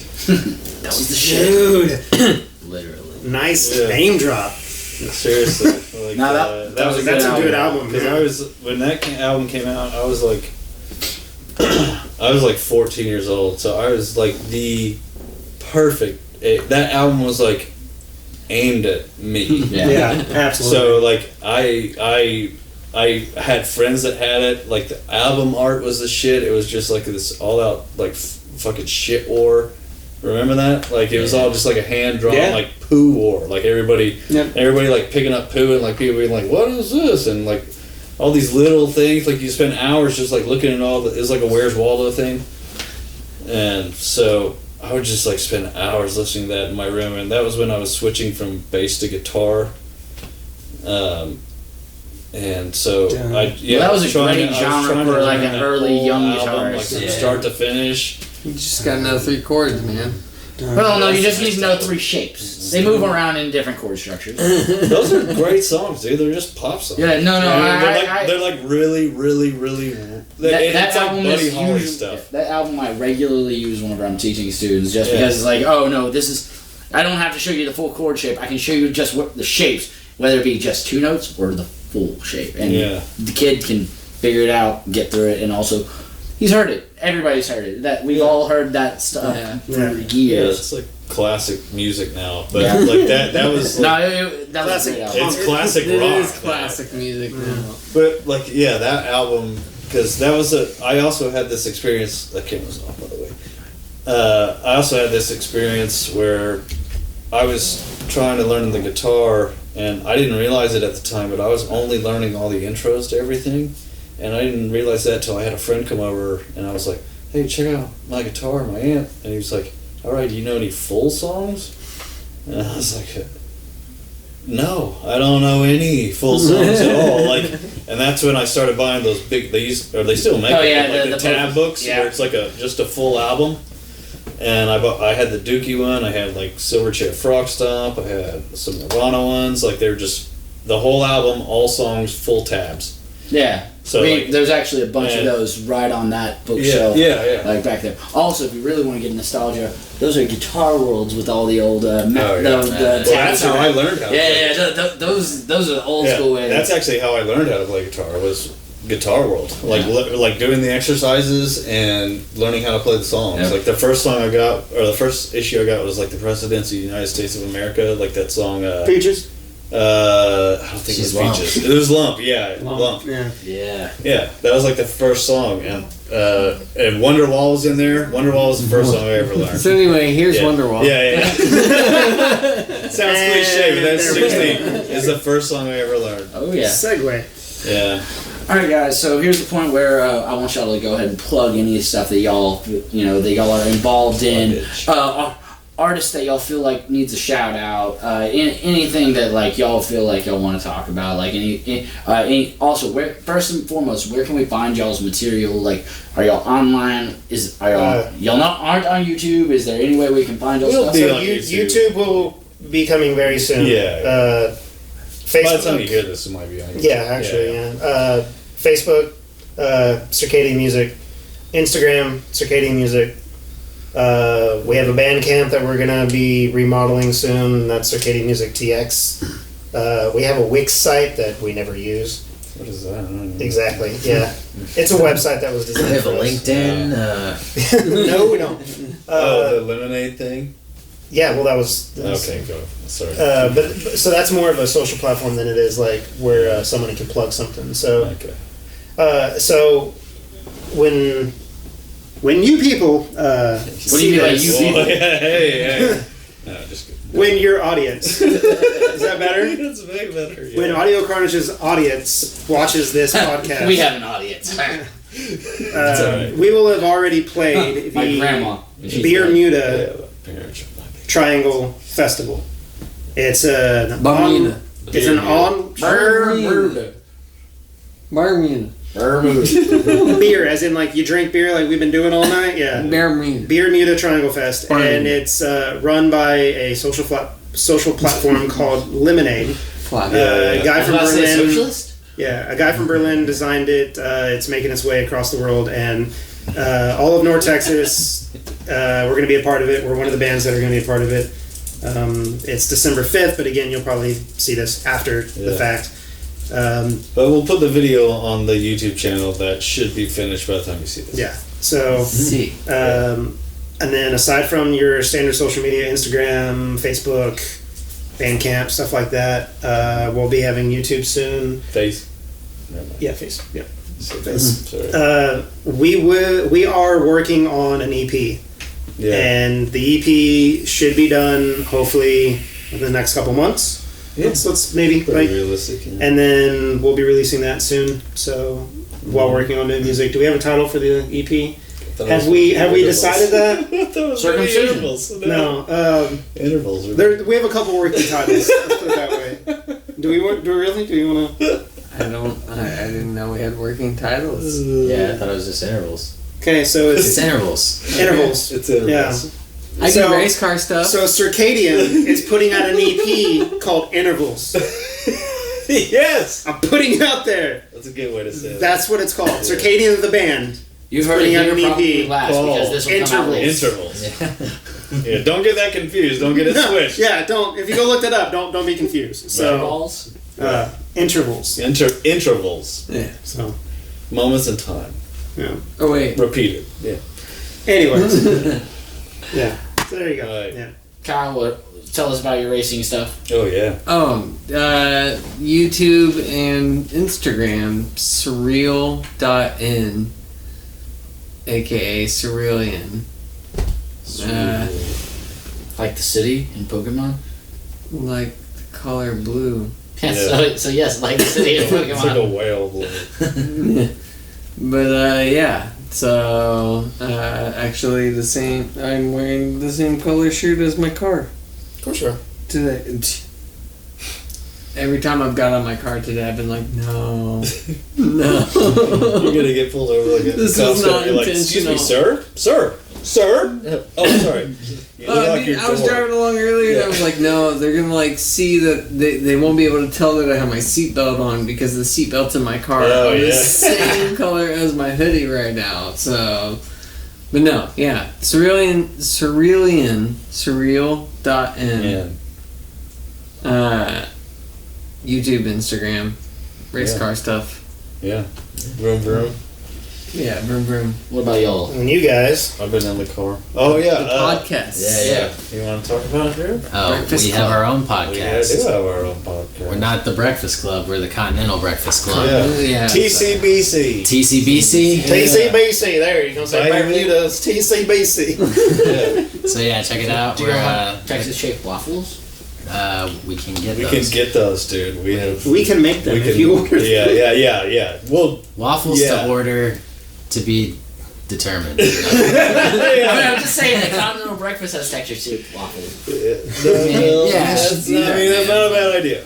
Speaker 1: That was the shit.
Speaker 3: dude,
Speaker 1: Literally.
Speaker 3: nice
Speaker 2: Yeah.
Speaker 3: name drop.
Speaker 2: Seriously, like,
Speaker 1: No, that was a
Speaker 3: That's a good
Speaker 1: album.
Speaker 3: album.
Speaker 2: Because
Speaker 3: Yeah.
Speaker 2: I was when that album came out, I was like, I was like 14 years old, so I was like the perfect. That album was like aimed at me.
Speaker 1: Yeah.
Speaker 3: Yeah, absolutely.
Speaker 2: So like I had friends that had it. Like the album art was the shit. It was just like this all out like fucking shit war. Remember that? Like it was all just like a hand drawn like poo war. Like everybody like picking up poo and like people being like, "What is this?" And like all these little things. Like you spend hours just like looking at all the. It's like a Where's Waldo thing. And so I would just like spend hours listening to that in my room, and that was when I was switching from bass to guitar. And so
Speaker 3: Damn.
Speaker 2: I
Speaker 1: Well, that was a great genre for, like, an early young guitarist,
Speaker 2: like from
Speaker 1: yeah.
Speaker 2: start to finish.
Speaker 6: You just gotta know 3 chords, man.
Speaker 1: Well, no, you just need to know 3 shapes. They move around in different chord structures.
Speaker 2: Those are great songs, dude. They're just pop songs.
Speaker 1: Yeah, no,
Speaker 2: they're like really.
Speaker 1: That
Speaker 2: it's like
Speaker 1: album
Speaker 2: Buddy
Speaker 1: is
Speaker 2: Holly
Speaker 1: usually,
Speaker 2: stuff.
Speaker 1: that album I regularly use whenever I'm teaching students, just because it's like, oh no, this is. I don't have to show you the full chord shape. I can show you just what the shapes, whether it be just 2 notes or the full shape, and the kid can figure it out, get through it, and also he's heard it. Everybody's heard it. That we've all heard that stuff for
Speaker 2: Yeah,
Speaker 1: years.
Speaker 2: it's like classic music now, but like that was like,
Speaker 1: That was a great album.
Speaker 2: it's classic
Speaker 6: It
Speaker 2: rock.
Speaker 6: is classic music now.
Speaker 2: But like that album, because that was I also had this experience. That camera's off, by the way. I also had this experience where I was trying to learn the guitar, and I didn't realize it at the time, but I was only learning all the intros to everything, and I didn't realize that till I had a friend come over, and I was like, "Hey, check out my guitar, my amp," and he was like, "All right, do you know any full songs?" And I was like, "No, I don't know any full songs at all." Like, and that's when I started buying those big. They still make the tab books where it's like just a full album. And I had the Dookie one. I had like Silverchair Frog Stomp. I had some Nirvana ones. Like they're just the whole album, all songs, full tabs.
Speaker 1: Yeah.
Speaker 2: So
Speaker 1: there's actually a bunch of those right on that bookshelf.
Speaker 2: Yeah.
Speaker 1: Like back there. Also, if you really want to get nostalgia, those are Guitar Worlds with all the old tabs.
Speaker 2: That's how I learned how to play.
Speaker 1: Those are old school ways.
Speaker 2: That's actually how I learned how to play guitar. Was Guitar World, like doing the exercises and learning how to play the songs.
Speaker 1: Yeah.
Speaker 2: Like the first song I got, or the first issue I got, was like the Presidents of the United States of America, like that song.
Speaker 3: Features.
Speaker 2: I don't think
Speaker 1: She's
Speaker 2: it was Peaches. It was Lump. Yeah, Lump.
Speaker 1: Yeah.
Speaker 2: Yeah, that was like the first song, and Wonderwall was in there. Wonderwall was the first song I ever learned.
Speaker 6: So anyway, here's Wonderwall.
Speaker 2: Yeah. Sounds cliche, but that's 16. Is the first song I ever learned.
Speaker 1: Oh yeah.
Speaker 3: Segue.
Speaker 2: Yeah.
Speaker 1: Alright guys, so here's the point where I want y'all to go ahead and plug any stuff that y'all are involved in. Artists that y'all feel like needs a shout out. Anything that like y'all feel like y'all want to talk about. Like any also, where first and foremost, where can we find y'all's material? Like, are y'all online? Y'all aren't on YouTube? Is there any way we can find y'all stuff?
Speaker 3: So YouTube will be coming very soon.
Speaker 2: Yeah.
Speaker 3: Facebook.
Speaker 2: By the time you hear this, it might be on YouTube.
Speaker 3: Yeah, actually, yeah. Facebook, Circadian Music, Instagram, Circadian Music. We have a Bandcamp that we're gonna be remodeling soon. That's Circadian Music TX. We have a Wix site that we never use.
Speaker 2: What is that? I don't know.
Speaker 3: Exactly. Yeah, it's a website that was
Speaker 5: We
Speaker 3: designed
Speaker 5: have
Speaker 3: for
Speaker 5: a
Speaker 3: us.
Speaker 5: LinkedIn.
Speaker 3: No, we don't.
Speaker 2: The lemonade thing.
Speaker 3: Yeah, well, that was
Speaker 2: Okay, go. Sorry.
Speaker 3: but so that's more of a social platform than it is like where someone can plug something. So,
Speaker 2: Okay.
Speaker 3: so when you people,
Speaker 1: What do you mean by you people?
Speaker 2: Hey. No, just kidding.
Speaker 3: when your audience, is that better?
Speaker 2: That's way better. Yeah.
Speaker 3: When Audio Carnage's audience watches this podcast,
Speaker 1: We have an audience.
Speaker 2: alright.
Speaker 3: we will have already played
Speaker 1: My
Speaker 3: the
Speaker 1: grandma. when she's
Speaker 3: Beer
Speaker 1: dead.
Speaker 3: Muta
Speaker 2: Parents.
Speaker 3: Triangle Festival. It's an
Speaker 6: Bermuda.
Speaker 3: it's an on
Speaker 1: Bermuda.
Speaker 6: Bermuda.
Speaker 1: Bermuda.
Speaker 3: beer, as in like you drink beer like we've been doing all night. Yeah,
Speaker 6: Bermuda.
Speaker 3: Beer Muta Triangle Fest,
Speaker 6: Bermuda.
Speaker 3: and it's run by a social platform called Lemonade.
Speaker 6: Flat.
Speaker 3: A guy from
Speaker 1: About to say
Speaker 3: Berlin.
Speaker 1: socialist?
Speaker 3: Yeah, a guy from Berlin designed it. It's making its way across the world, and all of North Texas. We're going to be a part of it. We're one of the bands that are going to be a part of it. It's December 5th, but again, you'll probably see this after the
Speaker 2: Yeah.
Speaker 3: fact.
Speaker 2: But we'll put the video on the YouTube channel that should be finished by the time you see this.
Speaker 3: Yeah. So,
Speaker 6: See.
Speaker 3: and then aside from your standard social media, Instagram, Facebook, Bandcamp, stuff like that, we'll be having YouTube soon.
Speaker 2: Face. Never mind.
Speaker 3: Yeah, Face. Yeah.
Speaker 2: Sorry.
Speaker 3: We are working on an EP.
Speaker 2: Yeah.
Speaker 3: And the EP should be done hopefully in the next couple months.
Speaker 2: Yeah.
Speaker 3: Let's maybe
Speaker 2: Pretty
Speaker 3: like,
Speaker 2: realistic. Yeah.
Speaker 3: and then we'll be releasing that soon. So while working on new music, do we have a title for the EP? Have we decided that?
Speaker 1: Circumcision.
Speaker 2: Intervals.
Speaker 3: No.
Speaker 2: Intervals.
Speaker 3: We have a couple working titles. Let's put it that way. Do we really? Do you want to?
Speaker 6: I didn't know we had working titles.
Speaker 5: Yeah, I thought it was just intervals.
Speaker 3: Okay, so
Speaker 5: It's
Speaker 3: it's
Speaker 5: intervals.
Speaker 3: intervals.
Speaker 2: It's intervals.
Speaker 3: Yeah.
Speaker 6: I
Speaker 3: So-
Speaker 6: do race car stuff.
Speaker 3: So Circadian is putting out an EP called Intervals.
Speaker 2: Yes.
Speaker 3: I'm putting it out there.
Speaker 2: That's a good way to say it.
Speaker 3: That's what it's called. Circadian the band.
Speaker 1: You've heard it
Speaker 3: Putting out
Speaker 1: here
Speaker 3: an EP
Speaker 1: probably last because this will come out
Speaker 3: Intervals.
Speaker 1: later.
Speaker 2: Intervals. Yeah. Don't get that confused. Don't get it switched.
Speaker 3: Yeah, don't. If you go look that up, don't be confused. So
Speaker 1: Balls.
Speaker 3: intervals.
Speaker 2: Intervals.
Speaker 6: Yeah.
Speaker 3: So
Speaker 2: Moments in time.
Speaker 3: yeah.
Speaker 6: Oh wait.
Speaker 2: Repeated. Yeah.
Speaker 3: Anyways, yeah. So there you go.
Speaker 2: Right.
Speaker 3: Yeah.
Speaker 1: Kyle, tell us about your racing stuff.
Speaker 2: Oh yeah.
Speaker 6: YouTube and Instagram, surreal.in, aka Cerulean.
Speaker 1: Like the city in Pokemon?
Speaker 6: Like the color blue.
Speaker 1: Yeah,
Speaker 2: Yeah.
Speaker 1: so yes, like the city in
Speaker 2: It's like a
Speaker 1: Pokemon.
Speaker 2: whale.
Speaker 6: But yeah, so actually I'm wearing the same color shirt as my car
Speaker 3: Of course you are.
Speaker 6: today. Every time I've got on my car today, I've been like, no.
Speaker 2: You're gonna get pulled over like a
Speaker 6: This
Speaker 2: cop's
Speaker 6: is
Speaker 2: gonna
Speaker 6: not
Speaker 2: be like, excuse me,
Speaker 6: intentional."
Speaker 2: sir. Oh, sorry. You lock
Speaker 6: Dude,
Speaker 2: your
Speaker 6: I was
Speaker 2: door.
Speaker 6: driving along earlier and I was like, no, they're gonna like see that they won't be able to tell that I have my seatbelt on because the seatbelt's in my car
Speaker 2: Oh,
Speaker 6: are the
Speaker 2: yeah.
Speaker 6: same color as my hoodie right now. So, but no, yeah, surreal.in, YouTube, Instagram, race
Speaker 2: Yeah.
Speaker 6: car stuff.
Speaker 2: Yeah. Vroom vroom.
Speaker 6: Yeah, vroom vroom.
Speaker 1: What about y'all?
Speaker 3: And you guys,
Speaker 2: I've been in the car. Oh yeah.
Speaker 6: The podcast.
Speaker 5: Yeah.
Speaker 2: You want to talk about it, Drew?
Speaker 5: Oh,
Speaker 6: Breakfast
Speaker 5: we have
Speaker 6: Club.
Speaker 5: our own
Speaker 2: We do
Speaker 5: podcast.
Speaker 2: have our own podcast.
Speaker 5: We're not the Breakfast Club. We're the Continental Breakfast Club.
Speaker 2: Yeah.
Speaker 6: Yeah.
Speaker 2: TCBC.
Speaker 5: TCBC.
Speaker 3: TCBC. There you go. Say
Speaker 2: Bye,
Speaker 3: Bermuda's TCBC.
Speaker 2: Yeah.
Speaker 5: So yeah, check it out.
Speaker 1: Do you
Speaker 5: We're
Speaker 1: have Texas shaped waffles?
Speaker 5: we can get
Speaker 2: We
Speaker 5: those.
Speaker 2: can get those, dude. We have.
Speaker 3: We can make them
Speaker 2: we
Speaker 3: if
Speaker 2: can-
Speaker 3: you order.
Speaker 2: Yeah. Well,
Speaker 5: waffles
Speaker 2: Yeah.
Speaker 5: to order to be determined.
Speaker 1: I mean, I'm just saying the continental breakfast has texture shaped waffles.
Speaker 2: that's not a bad idea.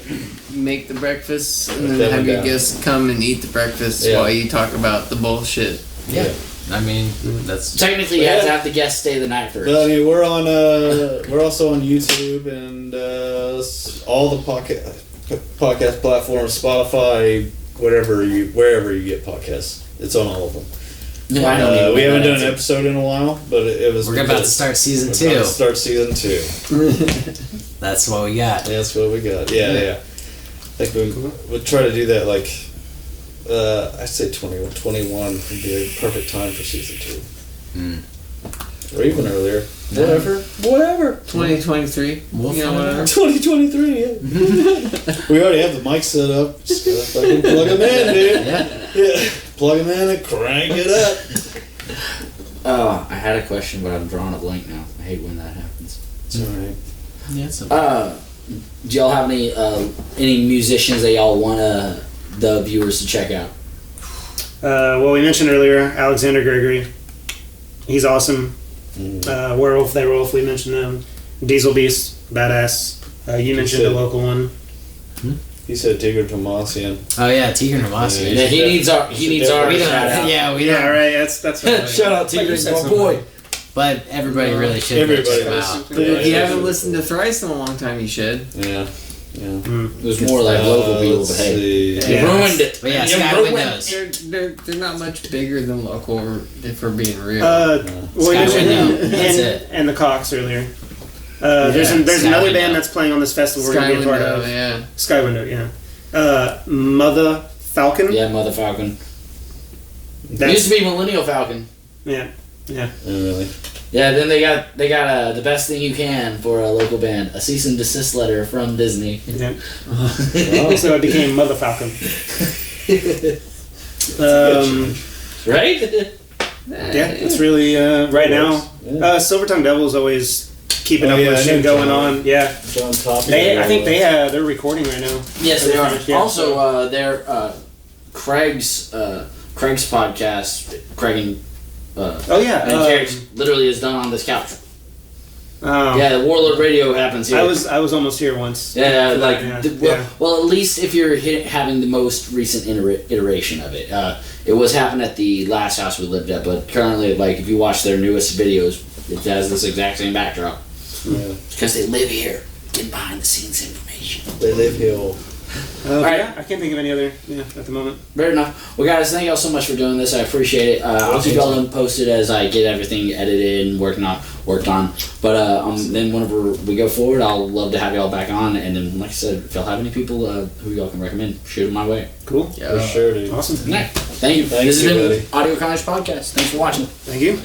Speaker 6: Make the breakfast and
Speaker 2: Put
Speaker 6: then
Speaker 2: that
Speaker 6: have
Speaker 2: one
Speaker 6: your
Speaker 2: down.
Speaker 6: guests come and eat the breakfast
Speaker 2: Yeah.
Speaker 6: while you talk about the bullshit.
Speaker 5: Yeah. I mean, that's
Speaker 1: Technically, you have to have the guests stay the night first.
Speaker 2: But I mean, we're on. We're also on YouTube and all the podcast platforms, Spotify, wherever you get podcasts. It's on all of them.
Speaker 1: No, I don't even
Speaker 2: We
Speaker 1: know
Speaker 2: haven't
Speaker 1: that
Speaker 2: done an
Speaker 1: answer.
Speaker 2: episode in a while, but it was.
Speaker 5: we're about to
Speaker 2: because
Speaker 5: start season
Speaker 2: we're about
Speaker 5: 2.
Speaker 2: to start season 2.
Speaker 5: That's what we got.
Speaker 2: That's what we got. Yeah. I think we'll try to do that like I'd say 21. 21 would be a perfect time for season 2. Or even earlier. Whatever.
Speaker 6: 2023.
Speaker 5: We'll
Speaker 6: You know,
Speaker 5: find
Speaker 6: whatever.
Speaker 2: 2023, yeah. We already have the mic set up. Just gotta fucking plug them in, dude. Yeah. Plug them in and crank it up.
Speaker 1: I had a question, but I'm drawing a blank now. I hate when that happens.
Speaker 2: It's alright.
Speaker 5: Yeah, it's
Speaker 1: Do y'all have any musicians that y'all want the viewers to check out?
Speaker 3: Well, we mentioned earlier Alexander Gregory. He's awesome. Werewolf, they Wolf, we mentioned them. Diesel Beast, badass. You mentioned a
Speaker 2: said-
Speaker 3: local one.
Speaker 2: He said Tigger Tomasian.
Speaker 5: Oh yeah, Tigger Navasi.
Speaker 2: Yeah,
Speaker 1: He needs our
Speaker 5: We
Speaker 1: shout
Speaker 5: don't.
Speaker 1: out.
Speaker 5: Yeah, we
Speaker 3: Yeah,
Speaker 5: don't.
Speaker 3: right. That's what
Speaker 1: Shout out
Speaker 3: like you
Speaker 1: Tigger,
Speaker 3: said,
Speaker 1: my
Speaker 3: something.
Speaker 1: boy.
Speaker 5: But everybody really should
Speaker 2: Everybody
Speaker 5: check him
Speaker 2: listen
Speaker 5: out.
Speaker 2: to
Speaker 6: If you
Speaker 2: it.
Speaker 6: haven't listened to Thrice in a long time, you should.
Speaker 2: Yeah.
Speaker 1: It was more like local people,
Speaker 2: let's
Speaker 1: but hey,
Speaker 2: see.
Speaker 1: you
Speaker 3: Yeah.
Speaker 1: ruined it.
Speaker 5: But yeah,
Speaker 1: You
Speaker 5: Sky
Speaker 1: ruined
Speaker 5: Windows.
Speaker 6: They're not much bigger than local, if we're being real.
Speaker 3: Well, we
Speaker 5: Sky
Speaker 3: mentioned
Speaker 5: Window,
Speaker 3: him
Speaker 5: that's it.
Speaker 3: and the Cox earlier. There's
Speaker 5: Sky
Speaker 3: another
Speaker 5: Window.
Speaker 3: band that's playing on this festival we're
Speaker 6: Sky
Speaker 3: going to be a part
Speaker 6: Window,
Speaker 3: of.
Speaker 6: yeah.
Speaker 3: Sky Window, yeah. Mother Falcon.
Speaker 1: Yeah, Mother Falcon. It
Speaker 3: That's,
Speaker 1: used to be Millennial Falcon.
Speaker 3: yeah.
Speaker 2: Really?
Speaker 1: Yeah, then they got the best thing you can for a local band, a cease and desist letter from Disney.
Speaker 3: Yeah. So it became Mother Falcon.
Speaker 1: Right?
Speaker 3: Yeah, it's really right now. Silver Tongue Devil's always keeping
Speaker 2: Oh,
Speaker 3: up
Speaker 2: yeah,
Speaker 3: with
Speaker 2: I
Speaker 3: shit
Speaker 2: know
Speaker 3: going
Speaker 2: John.
Speaker 3: on. Yeah,
Speaker 2: John Top.
Speaker 3: I think they're recording right now.
Speaker 1: Yes, they are.
Speaker 3: Yeah.
Speaker 1: Also, they're Craig's podcast, Craig and
Speaker 3: Oh yeah,
Speaker 1: Carriage literally is done on this couch.
Speaker 3: oh.
Speaker 1: Yeah, the Warlord Radio happens here.
Speaker 3: I was almost here once.
Speaker 1: Yeah, like
Speaker 3: Yeah.
Speaker 1: well, at least if you're having the most recent iteration of it. It was happening at the last house we lived at, but currently, like if you watch their newest videos, it has this exact same backdrop.
Speaker 2: Yeah.
Speaker 1: Because they live here, get behind the scenes information.
Speaker 2: They live here.
Speaker 1: Alright.
Speaker 3: Yeah, I can't think of any other at the moment.
Speaker 1: Fair enough. Well, guys, thank y'all so much for doing this. I appreciate it. I'll keep y'all posted as I get everything edited and worked on. But then whenever we go forward, I'll love to have y'all back on. And then, like I said, if y'all have any people who y'all can recommend, shoot them my way.
Speaker 3: Cool.
Speaker 2: For sure, dude.
Speaker 3: Awesome.
Speaker 1: All right. Thank you.
Speaker 2: Thank
Speaker 1: This
Speaker 2: you,
Speaker 1: has been
Speaker 2: buddy.
Speaker 1: Audio Carnage Podcast. Thanks for watching.
Speaker 3: Thank you.